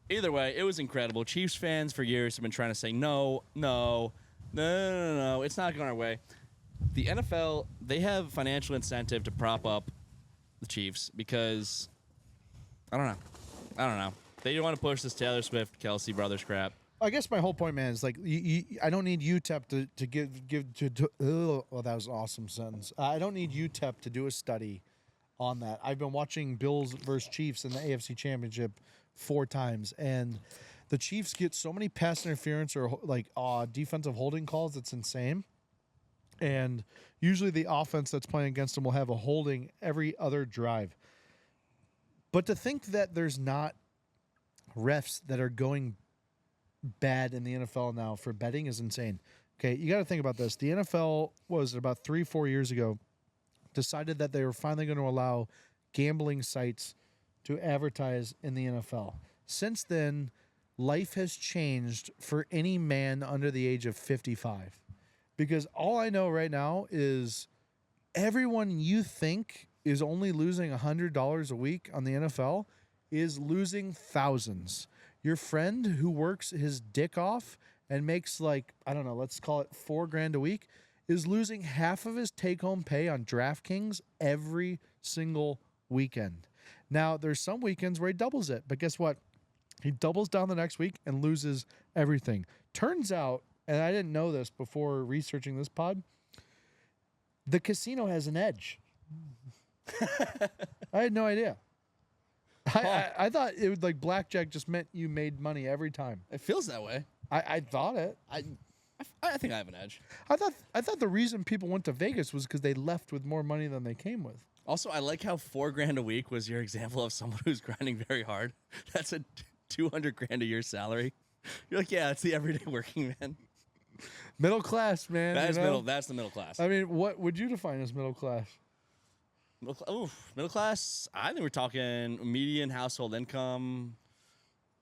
either way, it was incredible. Chiefs fans for years have been trying to say, no, it's not going our way. The NFL, they have financial incentive to prop up the Chiefs because, I don't know. They don't want to push this Taylor Swift, Kelsey brothers crap. I guess my whole point, man, is like I don't need UTEP to give to. Oh, that was an awesome sentence. I don't need UTEP to do a study on that. I've been watching Bills versus Chiefs in the AFC Championship 4 times, and the Chiefs get so many pass interference or like defensive holding calls. It's insane. And usually the offense that's playing against them will have a holding every other drive. But to think that there's not refs that are going bad in the NFL now for betting is insane. Okay, you got to think about this. The NFL was about 3-4 years ago decided that they were finally going to allow gambling sites to advertise in the NFL. Since then, life has changed for any man under the age of 55. Because all I know right now is everyone you think is only losing $100 a week on the NFL is losing thousands. Your friend who works his dick off and makes like, I don't know, let's call it $4,000 a week, is losing half of his take-home pay on DraftKings every single weekend. Now, there's some weekends where he doubles it, but guess what? He doubles down the next week and loses everything. Turns out, and I didn't know this before researching this pod, the casino has an edge. I had no idea. I thought it was like blackjack just meant you made money every time. It feels that way. I thought it. I think I have an edge. I thought the reason people went to Vegas was because they left with more money than they came with. Also, I like how $4,000 a week was your example of someone who's grinding very hard. That's a $200,000 a year salary. You're like, yeah, it's the everyday working man. Middle class, man. That's the middle class. I mean, what would you define as middle class? Middle class. I think we're talking median household income,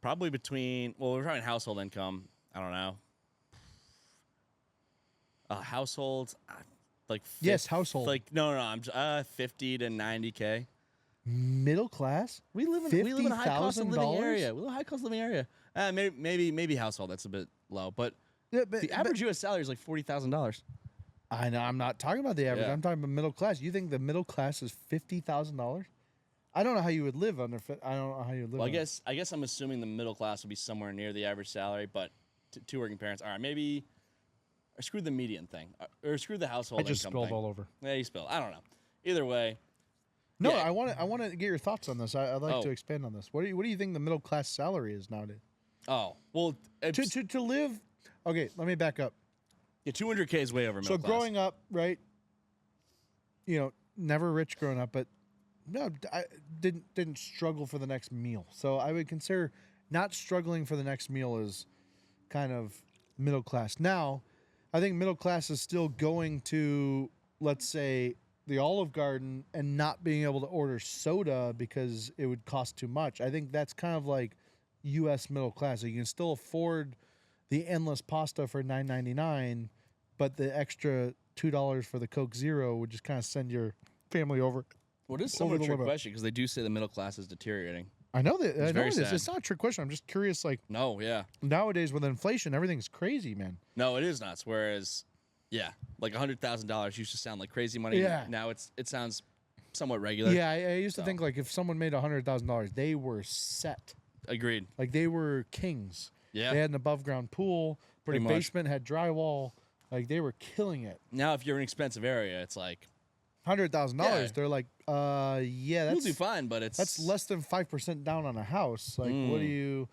probably between. Well, we're talking household income. I don't know, Households, like Yes, household. Like no, I'm 50 to 90K. Middle class. We live in a high cost of living $50,000? area. We live in a high cost of living area. Maybe household that's a bit low, but Yeah, the average U.S. salary is like $40,000. I know. I'm not talking about the average. Yeah. I'm talking about middle class. You think the middle class is $50,000? I don't know how you would live under. I don't know how you would live. Well, on it. I guess I'm assuming the middle class would be somewhere near the average salary, but two working parents. All right, maybe. Or screw the median thing, or screw the household I just income scrolled thing. all over. Yeah, you spilled. I don't know. Either way. No, Yeah. I want to get your thoughts on this. I'd like Oh. to expand on this. What do you think the middle class salary is nowadays? Oh well, To live. Okay, let me back up. yeah, 200K is way over middle So class. growing up, right? You know, never rich growing up, but no, I didn't struggle for the next meal. So I would consider not struggling for the next meal as kind of middle class. Now, I think middle class is still going to, let's say, the Olive Garden and not being able to order soda because it would cost too much. I think that's kind of like U.S. middle class. So you can still afford the endless pasta for $9.99, but the extra $2 for the Coke Zero would just kind of send your family over. Well, it is over somewhat a the trick limit. question because they do say the middle class is deteriorating. I know that. I know very it is. sad. It's not a trick question. I'm just curious. Like No, yeah. nowadays with inflation, everything's crazy, man. No, it is nuts. Whereas, yeah, like $100,000 used to sound like crazy money. Yeah. Now it sounds somewhat regular. Yeah, I used to So. think like if someone made $100,000, they were set. Agreed. Like they were kings. Yeah. They had an above ground pool. Pretty Their much. basement had drywall. Like they were killing it. Now, if you're in an expensive area, it's like $100,000. Yeah. They're like, yeah, you'll that's do fine, but it's that's less than 5% down on a house. Like, what do you?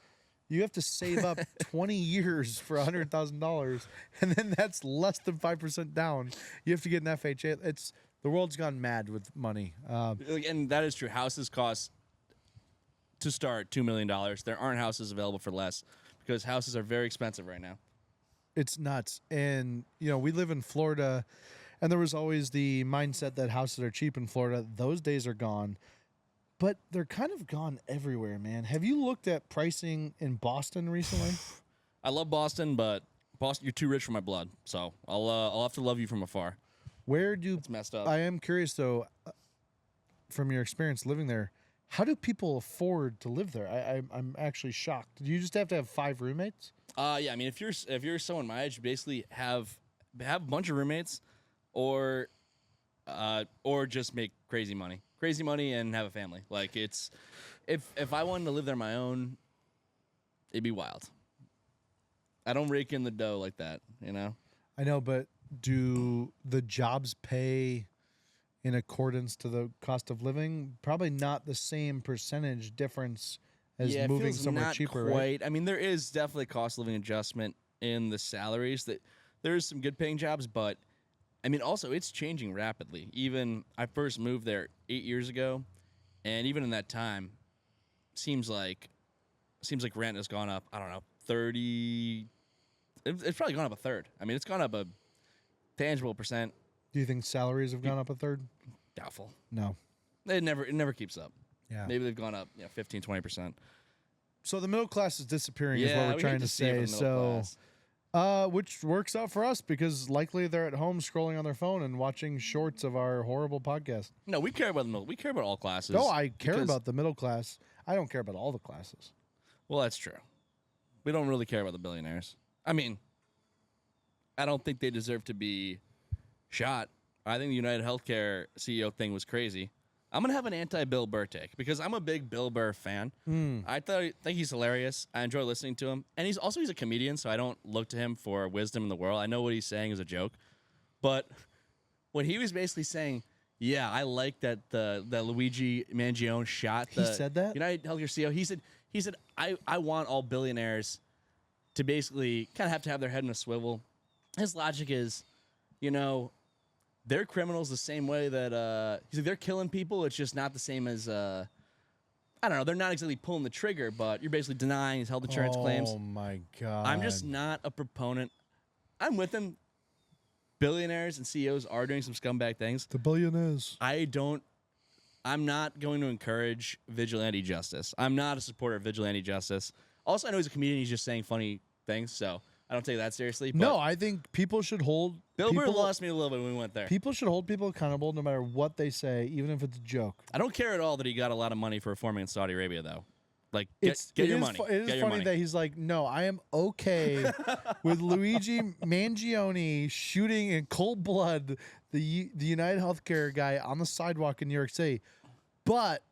You have to save up 20 years for $100,000, and then that's less than 5% down. You have to get an FHA. It's the world's gone mad with money. And that is true. Houses cost to start $2 million. There aren't houses available for less because houses are very expensive right now. It's nuts. And, you know, we live in Florida, and there was always the mindset that houses are cheap in Florida. Those days are gone, but they're kind of gone everywhere, man. Have you looked at pricing in Boston recently? I love Boston, but Boston, you're too rich for my blood. So I'll have to love you from afar. Where do It's messed up. I am curious though, from your experience living there, how do people afford to live there? I'm actually shocked. Do you just have to have 5 roommates? Yeah, I mean, if you're someone my age, you basically have a bunch of roommates, or just make crazy money and have a family. Like it's if I wanted to live there on my own, it'd be wild. I don't rake in the dough like that, you know. I know, but do the jobs pay in accordance to the cost of living? Probably not the same percentage difference as Yeah, it moving feels somewhere not cheaper, quite. right? I mean, there is definitely a cost of living adjustment in the salaries. That there is some good paying jobs, but I mean, also it's changing rapidly. Even I first moved there 8 years ago, and even in that time, seems like rent has gone up. I don't know, 30. It's probably gone up a third. I mean, it's gone up a tangible percent. Do you think salaries have gone up a third? Doubtful. No. It never keeps up. Yeah. Maybe they've gone up 15, 20%. So the middle class is disappearing, is what Yeah, we're we trying hate to see it say. from the middle So, class. which works out for us because likely they're at home scrolling on their phone and watching shorts of our horrible podcast. No, we care about the middle. We care about all classes. No, I care because- about the middle class. I don't care about all the classes. Well, that's true. We don't really care about the billionaires. I mean, I don't think they deserve to be shot. I think the United Healthcare CEO thing was crazy. I'm gonna have an anti-Bill Burr take because I'm a big Bill Burr fan. I think he's hilarious. I enjoy listening to him, and he's a comedian, so I don't look to him for wisdom in the world. I know what he's saying is a joke, but when he was basically saying, "Yeah, I like that the Luigi Mangione shot," He said that? United Healthcare CEO. He said, I want all billionaires to basically kind of have their head in a swivel. His logic is, they're criminals the same way that he's like, they're killing people. It's just not the same as I don't know. They're not exactly pulling the trigger, but you're basically denying his health insurance claims. Oh my god! I'm just not a proponent. I'm with him. Billionaires and CEOs are doing some scumbag things. the billionaires. I'm not going to encourage vigilante justice. I'm not a supporter of vigilante justice. Also, I know he's a comedian. He's just saying funny things, so I don't take that seriously. But No, I think people should hold Bill Burr lost me a little bit when we went there. People should hold people accountable no matter what they say, even if it's a joke. I don't care at all that he got a lot of money for performing in Saudi Arabia, though. Like, get your money. It is funny that he's like, no, I am okay with Luigi Mangione shooting in cold blood the United Healthcare guy on the sidewalk in New York City. But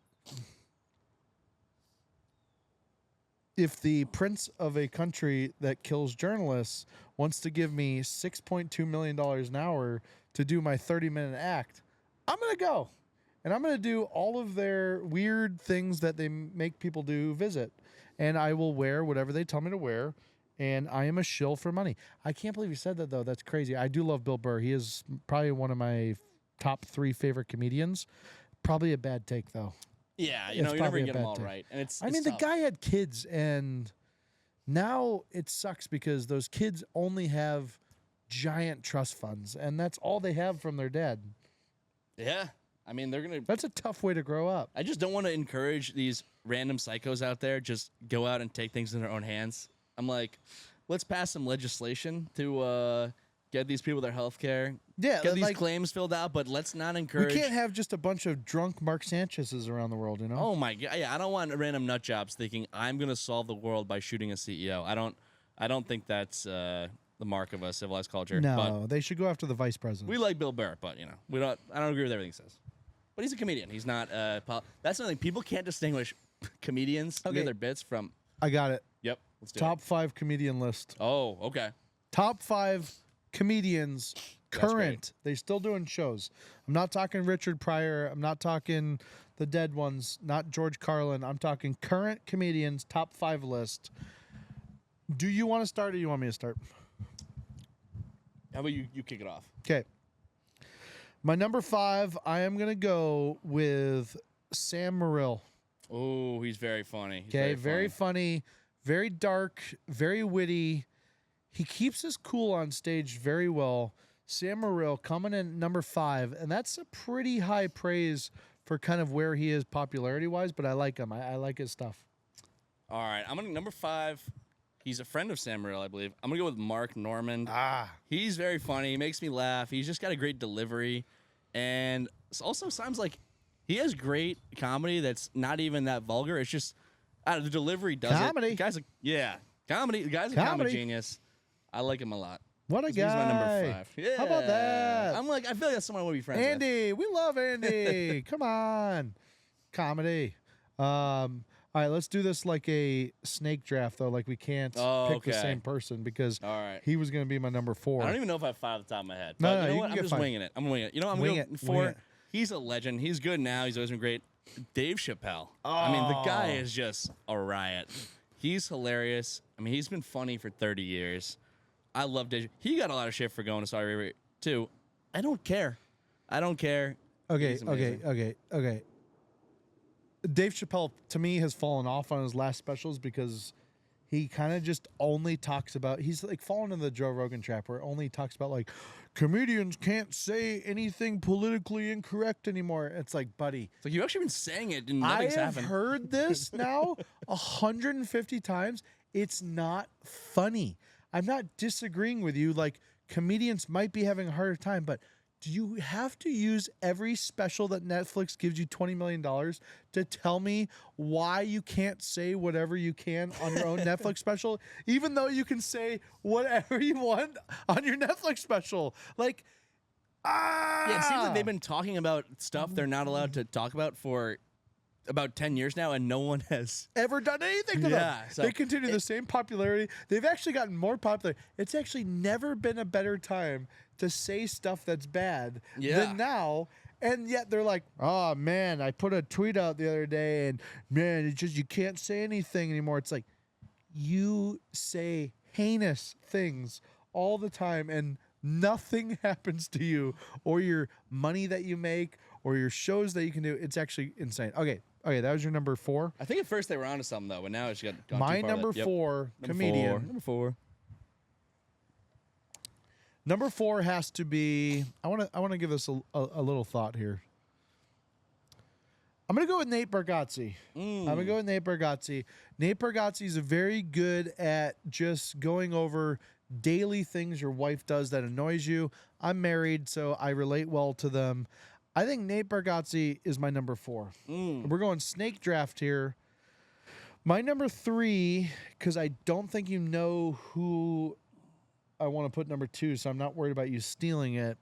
if the prince of a country that kills journalists wants to give me $6.2 million an hour to do my 30-minute act, I'm going to go. And I'm going to do all of their weird things that they make people do visit. And I will wear whatever they tell me to wear. And I am a shill for money. I can't believe you said that, though. That's crazy. I do love Bill Burr. He is probably one of my top 3 favorite comedians. Probably a bad take, though. Yeah, you never get them all right. And it's the guy had kids, and now it sucks because those kids only have giant trust funds. And that's all they have from their dad. Yeah. I mean, they're going to... That's a tough way to grow up. I just don't want to encourage these random psychos out there just go out and take things in their own hands. I'm like, let's pass some legislation to get these people their health care. Yeah. Get these claims filled out, but let's not encourage... We can't have just a bunch of drunk Mark Sanchez's around the world, Oh, my God. Yeah, I don't want random nut jobs thinking I'm going to solve the world by shooting a CEO. I don't think that's... the mark of a civilized culture. No, but they should go after the vice president. we like Bill Burr, but we don't. I don't agree with everything he says. But he's a comedian. He's not. That's another thing. People can't distinguish comedians who get their bits from. I got it. Yep. Let's do Top 5 comedian list. Oh, okay. Top 5 comedians current. They still doing shows. I'm not talking Richard Pryor. I'm not talking the dead ones. Not George Carlin. I'm talking current comedians. Top 5 list. Do you want to start, or you want me to start? How about you kick it off? Okay. My number 5, I am going to go with Sam Morril. Oh, he's very funny. Okay, very funny, very dark, very witty. He keeps his cool on stage very well. Sam Morril coming in number 5, and that's a pretty high praise for kind of where he is popularity-wise, but I like him. I like his stuff. All right, I'm going to number 5. He's a friend of Sam Morril, I believe. I'm going to go with Mark Normand. He's very funny. He makes me laugh. He's just got a great delivery. And also sounds like he has great comedy that's not even that vulgar. It's just the delivery does comedy. it. The guy's comedy. The guy's a comedy genius. I like him a lot. What a guy. He's my number 5. Yeah. How about that? I feel like that's someone I want to be friends with. Andy. We love Andy. Come on. Comedy. All right, let's do this like a snake draft, though. Like, we can't pick the same person because he was going to be my number 4. I don't even know if I have 5 at the top of my head. No, you know you what? can I'm get just 5. winging it. I'm going to wing it. I'm going to go 4. He's a legend. He's good now. He's always been great. Dave Chappelle. I mean, the guy is just a riot. He's hilarious. I mean, he's been funny for 30 years. I love Dave. He got a lot of shit for going to Saudi Arabia, too. I don't care. Okay. Dave Chappelle, to me, has fallen off on his last specials because he kind of just only talks about... He's like fallen into the Joe Rogan trap where it only talks about, like, comedians can't say anything politically incorrect anymore. It's like, buddy... It's like, you've actually been saying it and nothing's happened. I have heard this now 150 times. It's not funny. I'm not disagreeing with you. Like, comedians might be having a harder time, but... Do you have to use every special that Netflix gives you $20 million to tell me why you can't say whatever you can on your own Netflix special, even though you can say whatever you want on your Netflix special? Like, Yeah, it seems like they've been talking about stuff they're not allowed to talk about for about 10 years now, and no one has ever done anything to them. So they continue the same popularity. They've actually gotten more popular. It's actually never been a better time to say stuff that's bad than now. And yet they're like, oh, man, I put a tweet out the other day, and, man, it's just you can't say anything anymore. It's like you say heinous things all the time, and nothing happens to you or your money that you make or your shows that you can do. It's actually insane. Okay, that was your number 4. I think at first they were onto something, though, but now it's gone My too far. number 4 comedian. Number 4. Number 4 has to be. I want to give this a little thought here. I'm gonna go with Nate Bargatze. I'm gonna go with Nate Bargatze. Nate Bargatze is very good at just going over daily things your wife does that annoys you. I'm married, so I relate well to them. I think Nate Bargatze is my number 4. We're going snake draft here. My number 3, because I don't think you know who I want to put number 2, so I'm not worried about you stealing it.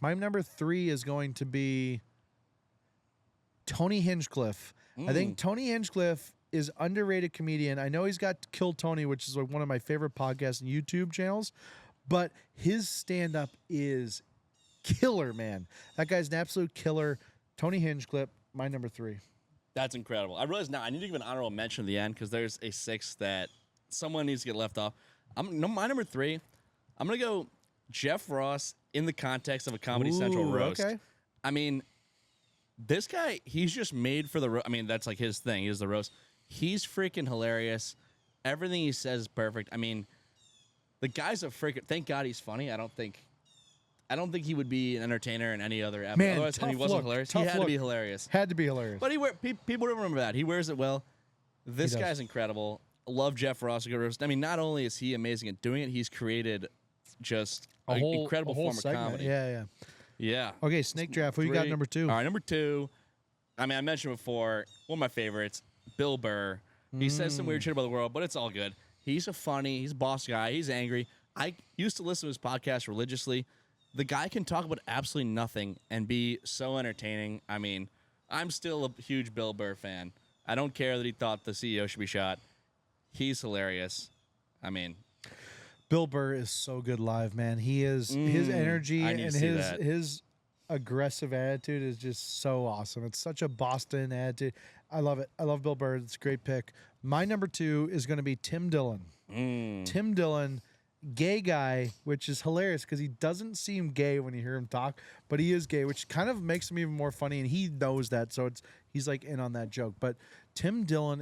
My number 3 is going to be Tony Hinchcliffe. I think Tony Hinchcliffe is underrated comedian. I know he's got Kill Tony, which is like one of my favorite podcasts and YouTube channels, but his stand-up is killer, man. That guy's an absolute killer. Tony Hinchcliffe, my number 3. That's incredible. I realize now I need to give an honorable mention at the end because there's a 6 that someone needs to get left off. My number 3, I'm going to go Jeff Ross in the context of a Comedy Central roast. Okay. I mean, this guy, he's just made for the roast. I mean, that's like his thing. He's the roast. He's freaking hilarious. Everything he says is perfect. I mean, the guy's a freaking. Thank God he's funny. I don't think he would be an entertainer in any other episode. Man, Otherwise, and he tough wasn't look, hilarious. tough He had to look. be hilarious. Had to be hilarious. But people remember that. He wears it well. This He does. guy's incredible. Love Jeff Ross. I mean, not only is he amazing at doing it, he's created just an incredible form of comedy. Yeah. Yeah. Okay, snake draft. Who you got 3. number 2? All right, number 2. I mean, I mentioned before, one of my favorites, Bill Burr. He says some weird shit about the world, but it's all good. He's he's a boss guy. He's angry. I used to listen to his podcast religiously. The guy can talk about absolutely nothing and be so entertaining. I mean, I'm still a huge Bill Burr fan. I don't care that he thought the CEO should be shot. He's hilarious. I mean, Bill Burr is so good live, man. He is his energy I need and to see that. his aggressive attitude is just so awesome. It's such a Boston attitude. I love it. I love Bill Burr. It's a great pick. My number 2 is going to be Tim Dillon. Tim Dillon, gay guy, which is hilarious because he doesn't seem gay when you hear him talk, but he is gay, which kind of makes him even more funny, and he knows that, so he's like in on that joke. But Tim Dillon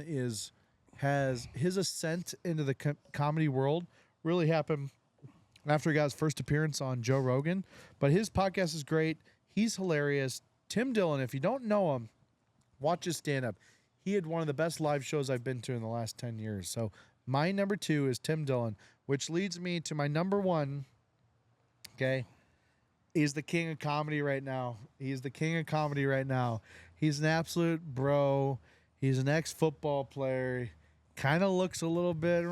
has his ascent into the comedy world really happened after he got his first appearance on Joe Rogan. But his podcast is great. He's hilarious. Tim Dillon, if you don't know him, watch his stand-up. He had one of the best live shows I've been to in the last 10 years. So my number 2 is Tim Dillon, which leads me to my number 1, okay? He's the king of comedy right now. He's the king of comedy right now. He's an absolute bro. He's an ex-football player. Kind of looks a little bit...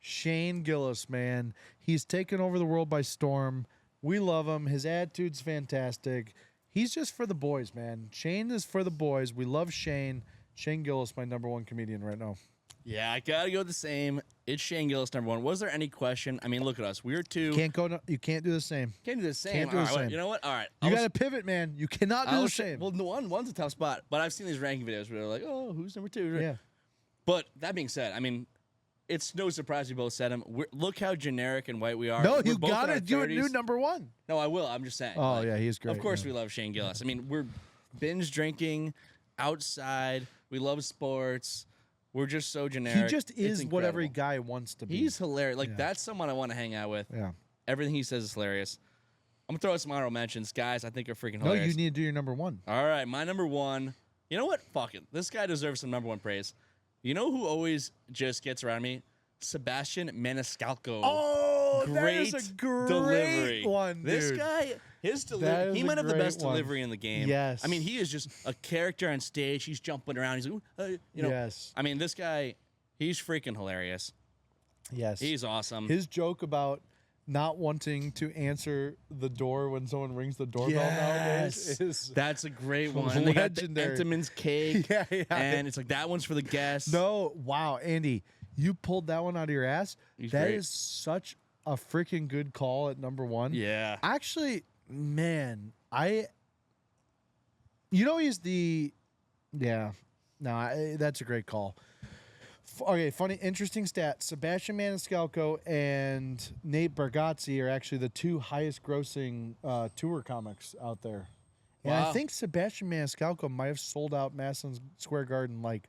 Shane Gillis, man. He's taken over the world by storm. We love him. His attitude's fantastic. He's just for the boys, man. Shane is for the boys. We love Shane. Shane Gillis, my number 1 comedian right now. yeah, I got to go the same. It's Shane Gillis, number 1. Was there any question? I mean, look at us. We're 2. You can't do the same. Can't do the same. Can't do All the right, same. You know what? All right. You got to pivot, man. You cannot do the same. Well, one's a tough spot, but I've seen these ranking videos where they're like, oh, who's number 2? Yeah. But that being said, I mean, it's no surprise we both said him. Look how generic and white we are. No, We're you both in got our to do a 30s. new number 1. No, I will. I'm just saying. Oh, yeah, he's great. Of course yeah. we love Shane Gillis. I mean, we're binge drinking outside. We love sports. We're just so generic. He just is It's what every incredible. guy wants to be. He's hilarious. Like, Yeah. that's someone I want to hang out with. Yeah. Everything he says is hilarious. I'm going to throw out some honorable mentions. Guys, I think are freaking No, hilarious. you need to do your number 1. All right, my number 1. You know what? Fuck it. This guy deserves some number 1 praise. You know who always just gets around me? Sebastian Maniscalco. Oh, great that is a great delivery. one, dude. This guy, his That delivery, is he a might have the great best one. delivery in the game. Yes. I mean, he is just a character on stage. He's jumping around. He's like, you know. Yes. I mean, this guy, he's freaking hilarious. Yes. He's awesome. His joke about not wanting to answer the door when someone rings the doorbell nowadays is That's a great one. And they got the legendary. Entenmann's cake. yeah. And it's like, that one's for the guests. No, wow, Andy, you pulled that one out of your ass. He's That great. is such a freaking good call at number 1. Yeah. Actually, man, he's the, yeah, no, that's a great call. Okay, funny, interesting stat. Sebastian Maniscalco and Nate Bargatze are actually the 2 highest grossing tour comics out there. And I Wow. think Sebastian Maniscalco might have sold out Madison Square Garden like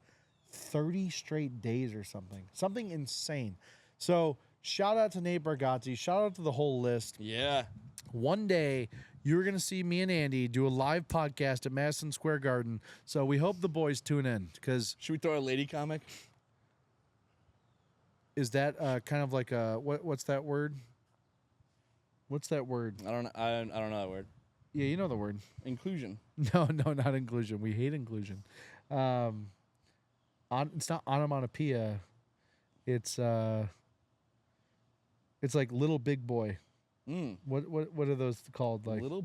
30 straight days or something. Something insane. So shout out to Nate Bargatze. Shout out to the whole list. Yeah. One day, you're going to see me and Andy do a live podcast at Madison Square Garden. So we hope the boys tune in because Should we throw a lady comic? Is that kind of like a what's that word? What's that word? I don't know that word. Yeah, you know the word. Inclusion. No, not inclusion. We hate inclusion. It's not onomatopoeia. It's like little big boy. What are those called? Like a little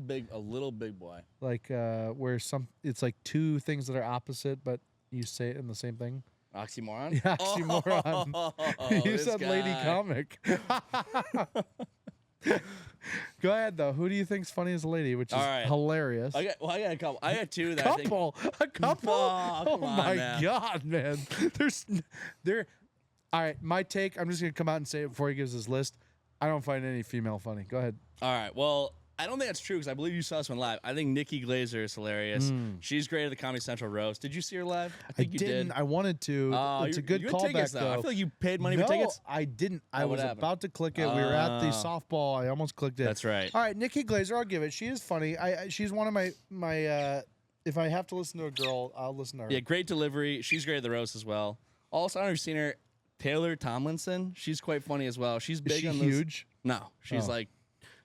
big boy. like where it's like two things that are opposite, but you say it in the same thing. Oxymoron. Yeah, oxymoron. You this said lady guy. comic. Go ahead though. Who do you think's funny as a lady? Which is All right. hilarious. I got a couple. I got two that I think. A couple. Oh, Oh come on my now. god, man. There. All right, my take. I'm just gonna come out and say it before he gives his list. I don't find any female funny. Go ahead. All right. Well, I don't think that's true because I believe you saw this one live. I think Nikki Glazer is hilarious. She's great at the Comedy Central roast. Did you see her live? I think you didn't. did. I wanted to. It's a good you had tickets, callback though. though. I feel like you paid money no, for tickets. I didn't. I Oh, what was happened? about to click it. We were at the Oh. softball. I almost clicked it. That's right. All right, Nikki Glazer. I'll give it. She is funny. She's one of my. If I have to listen to a girl, I'll listen to her. Yeah, great delivery. She's great at the roast as well. Also, I don't know if you've seen her. Taylor Tomlinson. She's quite funny as well. She's Is big she on those. huge? No, she's Oh. like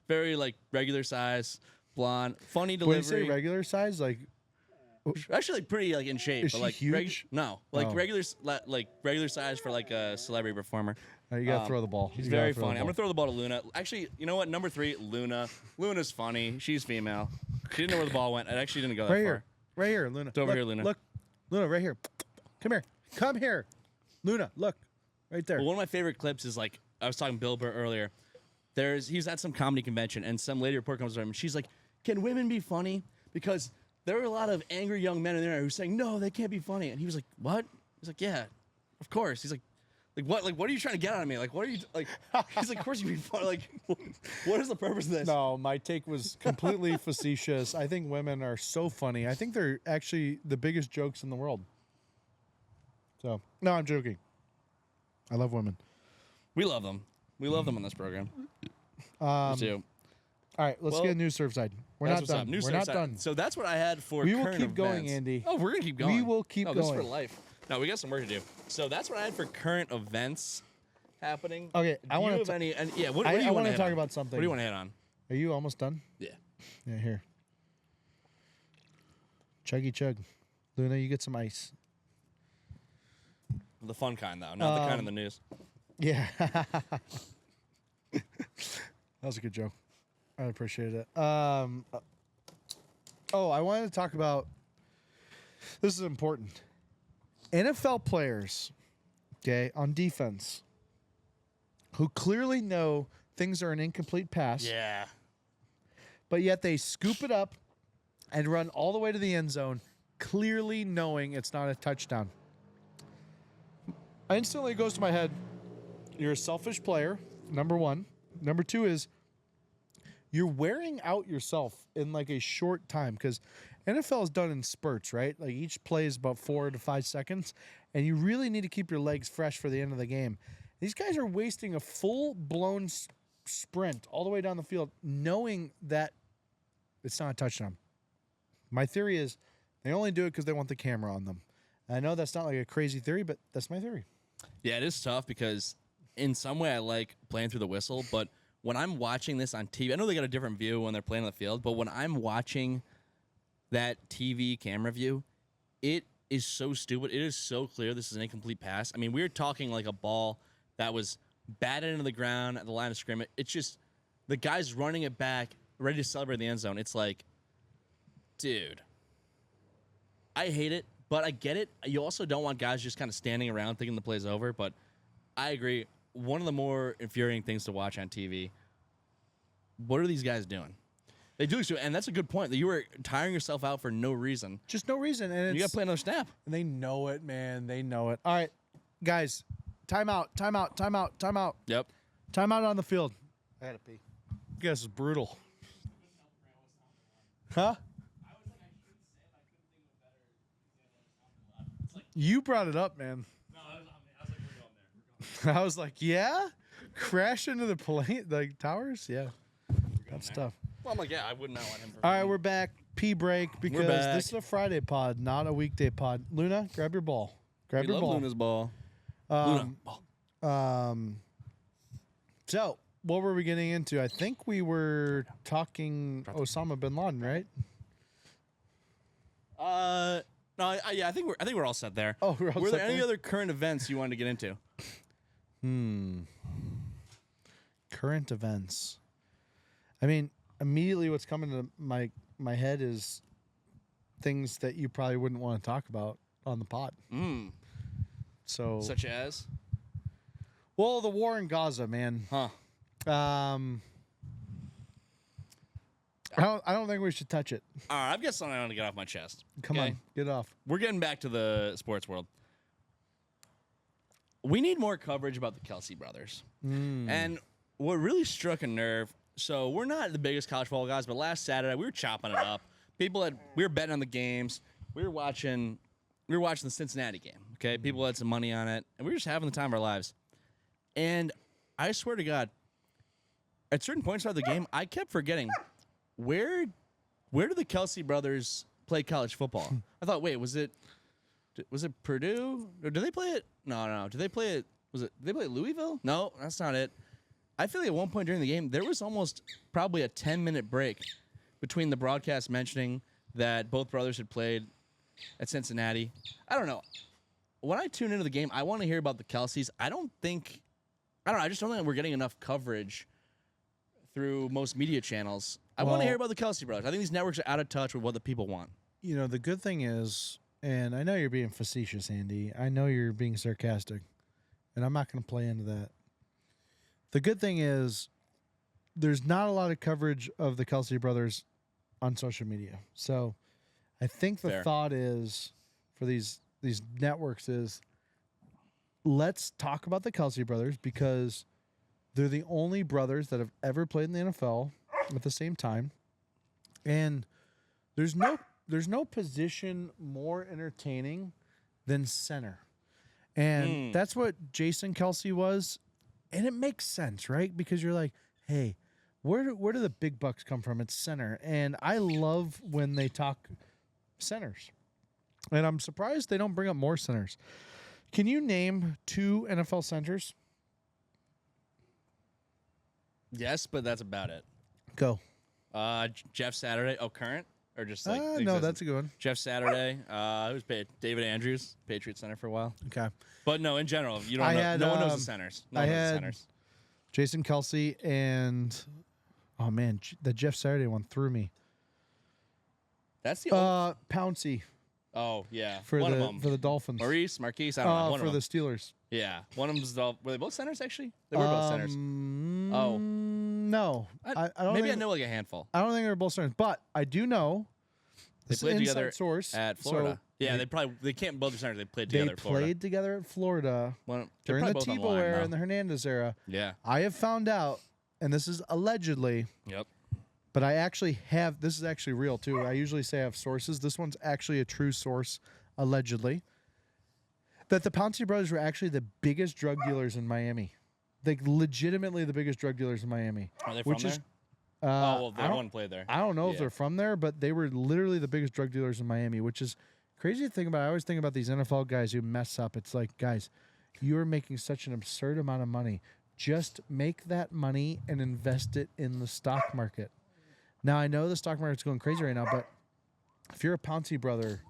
very like regular size, blonde, funny When you delivery. say regular size, like Actually, like pretty like in shape. Is but she like huge? no, like Oh. regular size for like a celebrity performer. you gotta throw the ball. She's You gotta very throw the funny. I'm ball. gonna throw the ball to Luna. Actually, you know what? Number 3, Luna. Luna's funny. She's female. She didn't know where the ball went. It actually didn't go that Right far. here. Right here, Luna. It's over Look, here, Luna. Look. Luna, right here. Come here. Come here. Luna, look. Right there. Well, one of my favorite clips is like I was talking to Bill Burr earlier. He's at some comedy convention and some lady reporter comes to him and she's like, "Can women be funny?" Because there are a lot of angry young men in there who's saying, "No, they can't be funny." And he was like, "What?" He's like, "Yeah, of course." He's like what? Like, what are you trying to get out of me? Like, what are you like? He's like, "Of course you can be funny." Like, what is the purpose of this? No, my take was completely facetious. I think women are so funny. I think they're actually the biggest jokes in the world. So, no, I'm joking. I love women. We love them. We love them on this program. We do. All right, let's Well, get a news serve side. We're That's not what's done. up. News We're Surf not side. done. So that's what I had for We will current keep going, events. Andy. Oh, we're gonna keep going. We will keep This is going. for life. No, we got some work to do. So that's what I had for current events happening. Okay, Do you have any? And yeah, what do you I want want to to talk about something. What do you want to hit on? Are you almost done? Yeah. Yeah, here. Chuggy chug. Luna, you get some ice. The fun kind, though, not the kind in the news. Yeah. That was a good joke. I appreciate it. I wanted to talk about this is important. NFL players, okay, on defense, who clearly know things are an incomplete pass, Yeah. but yet they scoop it up and run all the way to the end zone, clearly knowing it's not a touchdown. Instantly goes to my head, you're a selfish player, number one. Number two is you're wearing out yourself in like a short time because NFL is done in spurts, right? Like each play is about 4 to 5 seconds, and you really need to keep your legs fresh for the end of the game. These guys are wasting a full-blown sprint all the way down the field knowing that it's not a touchdown. My theory is they only do it because they want the camera on them. I know that's not like a crazy theory, but that's my theory. Yeah, it is tough because in some way I like playing through the whistle, but when I'm watching this on TV, I know they got a different view when they're playing on the field, but when I'm watching that TV camera view, it is so stupid. It is so clear this is an incomplete pass. I mean, we're talking like a ball that was batted into the ground at the line of scrimmage. It's just the guy's running it back, ready to celebrate the end zone. It's like, dude, I hate it, but I get it. You also don't want guys just kind of standing around thinking the play's over, but I agree. One of the more infuriating things to watch on TV, what are these guys doing? They do so, and that's a good point. That you were tiring yourself out for no reason. Just no reason. And You got to play another snap. they know it, man. They know it. All right, guys, timeout, timeout, timeout, timeout. Yep. Timeout on the field. I had to pee. You guys is brutal. Huh? You brought it up, man. I was like, yeah? Crash into the plane, like towers? Yeah. That's tough. Well, I'm like, yeah, I would not want him. All right, we're back. Pee break because back. this is a Friday pod, not a weekday pod. Luna, grab your ball. Grab We your love ball. Luna's ball. Um, Luna, ball. So, what were we getting into? I think we were talking Osama bin Laden, right? No, yeah, I think we're all set there. Oh, we're all Were set there any there? other current events you wanted to get into? Current events. I mean, immediately what's coming to my head is things that you probably wouldn't want to talk about on the pod. So, Such as? well, the war in Gaza, man. Huh. I don't think we should touch it. All right, I've got something I want to get off my chest. Come okay? on, get off. We're getting back to the sports world. We need more coverage about the Kelsey brothers. And what really struck a nerve, so we're not the biggest college football guys, but last Saturday we were chopping it up. We were betting on the games. We were watching the Cincinnati game. Okay, people had some money on it, and we were just having the time of our lives. And I swear to God, at certain points throughout the game, I kept forgetting where do the Kelsey brothers play college football? I thought, wait, was it Purdue? Or did they play it? No. Did they play it? Did they play Louisville? No, that's not it. I feel like at one point during the game, there was almost probably a 10-minute break between the broadcast mentioning that both brothers had played at Cincinnati. I don't know. When I tune into the game, I want to hear about the Kelseys. I just don't think we're getting enough coverage through most media channels. I want to hear about the Kelsey brothers. I think these networks are out of touch with what the people want. You know, the good thing is, and I know you're being facetious, Andy. I know you're being sarcastic, and I'm not going to play into that. The good thing is there's not a lot of coverage of the Kelsey brothers on social media. So I think the thought is for these networks is let's talk about the Kelsey brothers because they're the only brothers that have ever played in the NFL at the same time. And there's no position more entertaining than center. And that's what Jason Kelsey was. And it makes sense, right? Because you're like, hey, where do the big bucks come from? It's center. And I love when they talk centers. And I'm surprised they don't bring up more centers. Can you name 2 NFL centers? Yes, but that's about it. Go. Jeff Saturday. Oh, current? Or just No, existing? that's a good one. Jeff Saturday. It was David Andrews, Patriot center for a while. Okay. But no, in general, you don't know. No one knows the centers. No one knows the centers. Jason Kelsey and, oh man, the Jeff Saturday one threw me. That's the only. Pouncey Oh, yeah. for one of them. the Dolphins. Marquise, I don't know. One for of the them. Steelers. Yeah. One of them's were they both centers, actually? They were both centers. Oh. No. I don't Maybe think, I know like a handful. I don't think they're both centers, but I do know They this is played an together inside source at so Florida. Yeah, they can't both be centers. They played they together at Florida. played together at Florida They're during the probably both Tebow online era now. and the Hernandez era. Yeah. I have found out, and this is allegedly, Yep. but I actually have, this is actually real too. I usually say I have sources. This one's actually a true source, allegedly, that the Pouncey brothers were actually the biggest drug dealers in Miami. Like, legitimately the biggest drug dealers in Miami. Are they from Which there? is, Well, the one played there. I don't know if Yeah. they're from there, but they were literally the biggest drug dealers in Miami, which is crazy to think about. I always think about these NFL guys who mess up. It's like, guys, you are making such an absurd amount of money. Just make that money and invest it in the stock market. Now, I know the stock market's going crazy right now, but if you're a Pouncey brother,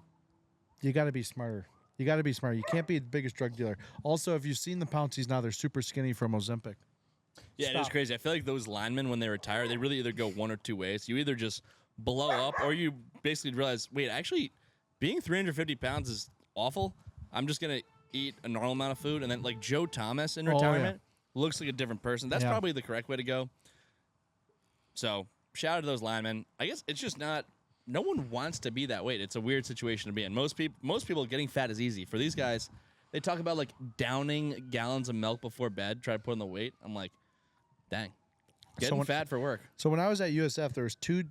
you got to be smarter. You got to be smart. You can't be the biggest drug dealer. Also, if you've seen the Pounceys now, they're super skinny from Ozempic. Yeah, it is Stop. crazy. I feel like those linemen, when they retire, they really either go one or two ways. You either just blow up, or you basically realize, wait, actually, being 350 pounds is awful. I'm just gonna eat a normal amount of food, and then like Joe Thomas in Oh, yeah. retirement looks like a different person. That's Yeah. probably the correct way to go. So shout out to those linemen. I guess it's just not. No one wants to be that weight. It's a weird situation to be in. Most people getting fat is easy. For these guys, they talk about like downing gallons of milk before bed, try to put on the weight. I'm like, dang, getting fat for work. So when I was at USF, there was two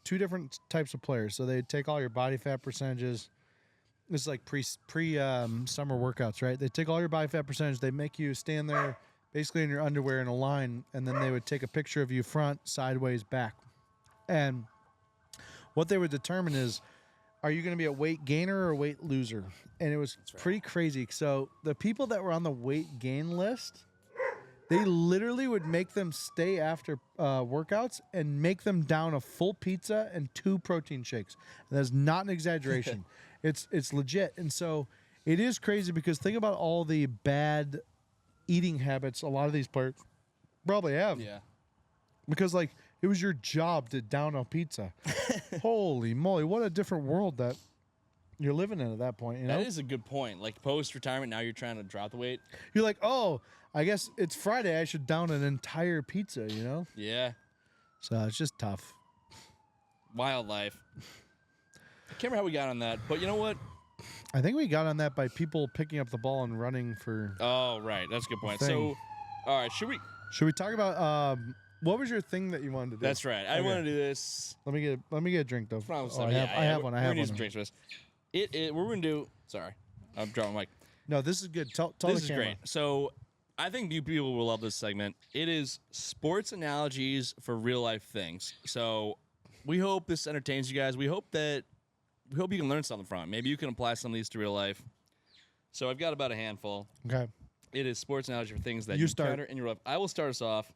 different types of players. So they'd take all your body fat percentages. This is like pre summer workouts, right? They take all your body fat percentage. They make you stand there basically in your underwear in a line, and then they would take a picture of you front, sideways, back. And what they would determine is, are you going to be a weight gainer or a weight loser? And it was pretty crazy. So the people that were on the weight gain list They literally would make them stay after workouts and make them down a full pizza and 2 protein shakes. And that's not an exaggeration. It's legit. And so it is crazy because think about all the bad eating habits a lot of these players probably have. Yeah. Because like it was your job to down a pizza. Holy moly, what a different world that you're living in at that point, you know? That is a good point. Like post-retirement, now you're trying to drop the weight. You're like, "Oh, I guess it's Friday. I should down an entire pizza," you know? Yeah. So it's just tough. Wildlife. I can't remember how we got on that, but you know what? I think we got on that by people picking up the ball and running for. Oh, right. That's a good point. Thing. So, all right, should we talk about what was your thing that you wanted to do? That's right. I Okay. want to do this. Let me get a drink though. Promise. I have one. We're gonna do some drinks for this. What we're gonna do. Sorry, I'm dropping my mic. No, this is good. Tell This the is camera. great. So, I think you people will love this segment. It is sports analogies for real life things. So, we hope this entertains you guys. We hope you can learn something from it. Maybe you can apply some of these to real life. So, I've got about a handful. Okay. It is sports analogy for things that You you start. encounter in your life. I will start us off.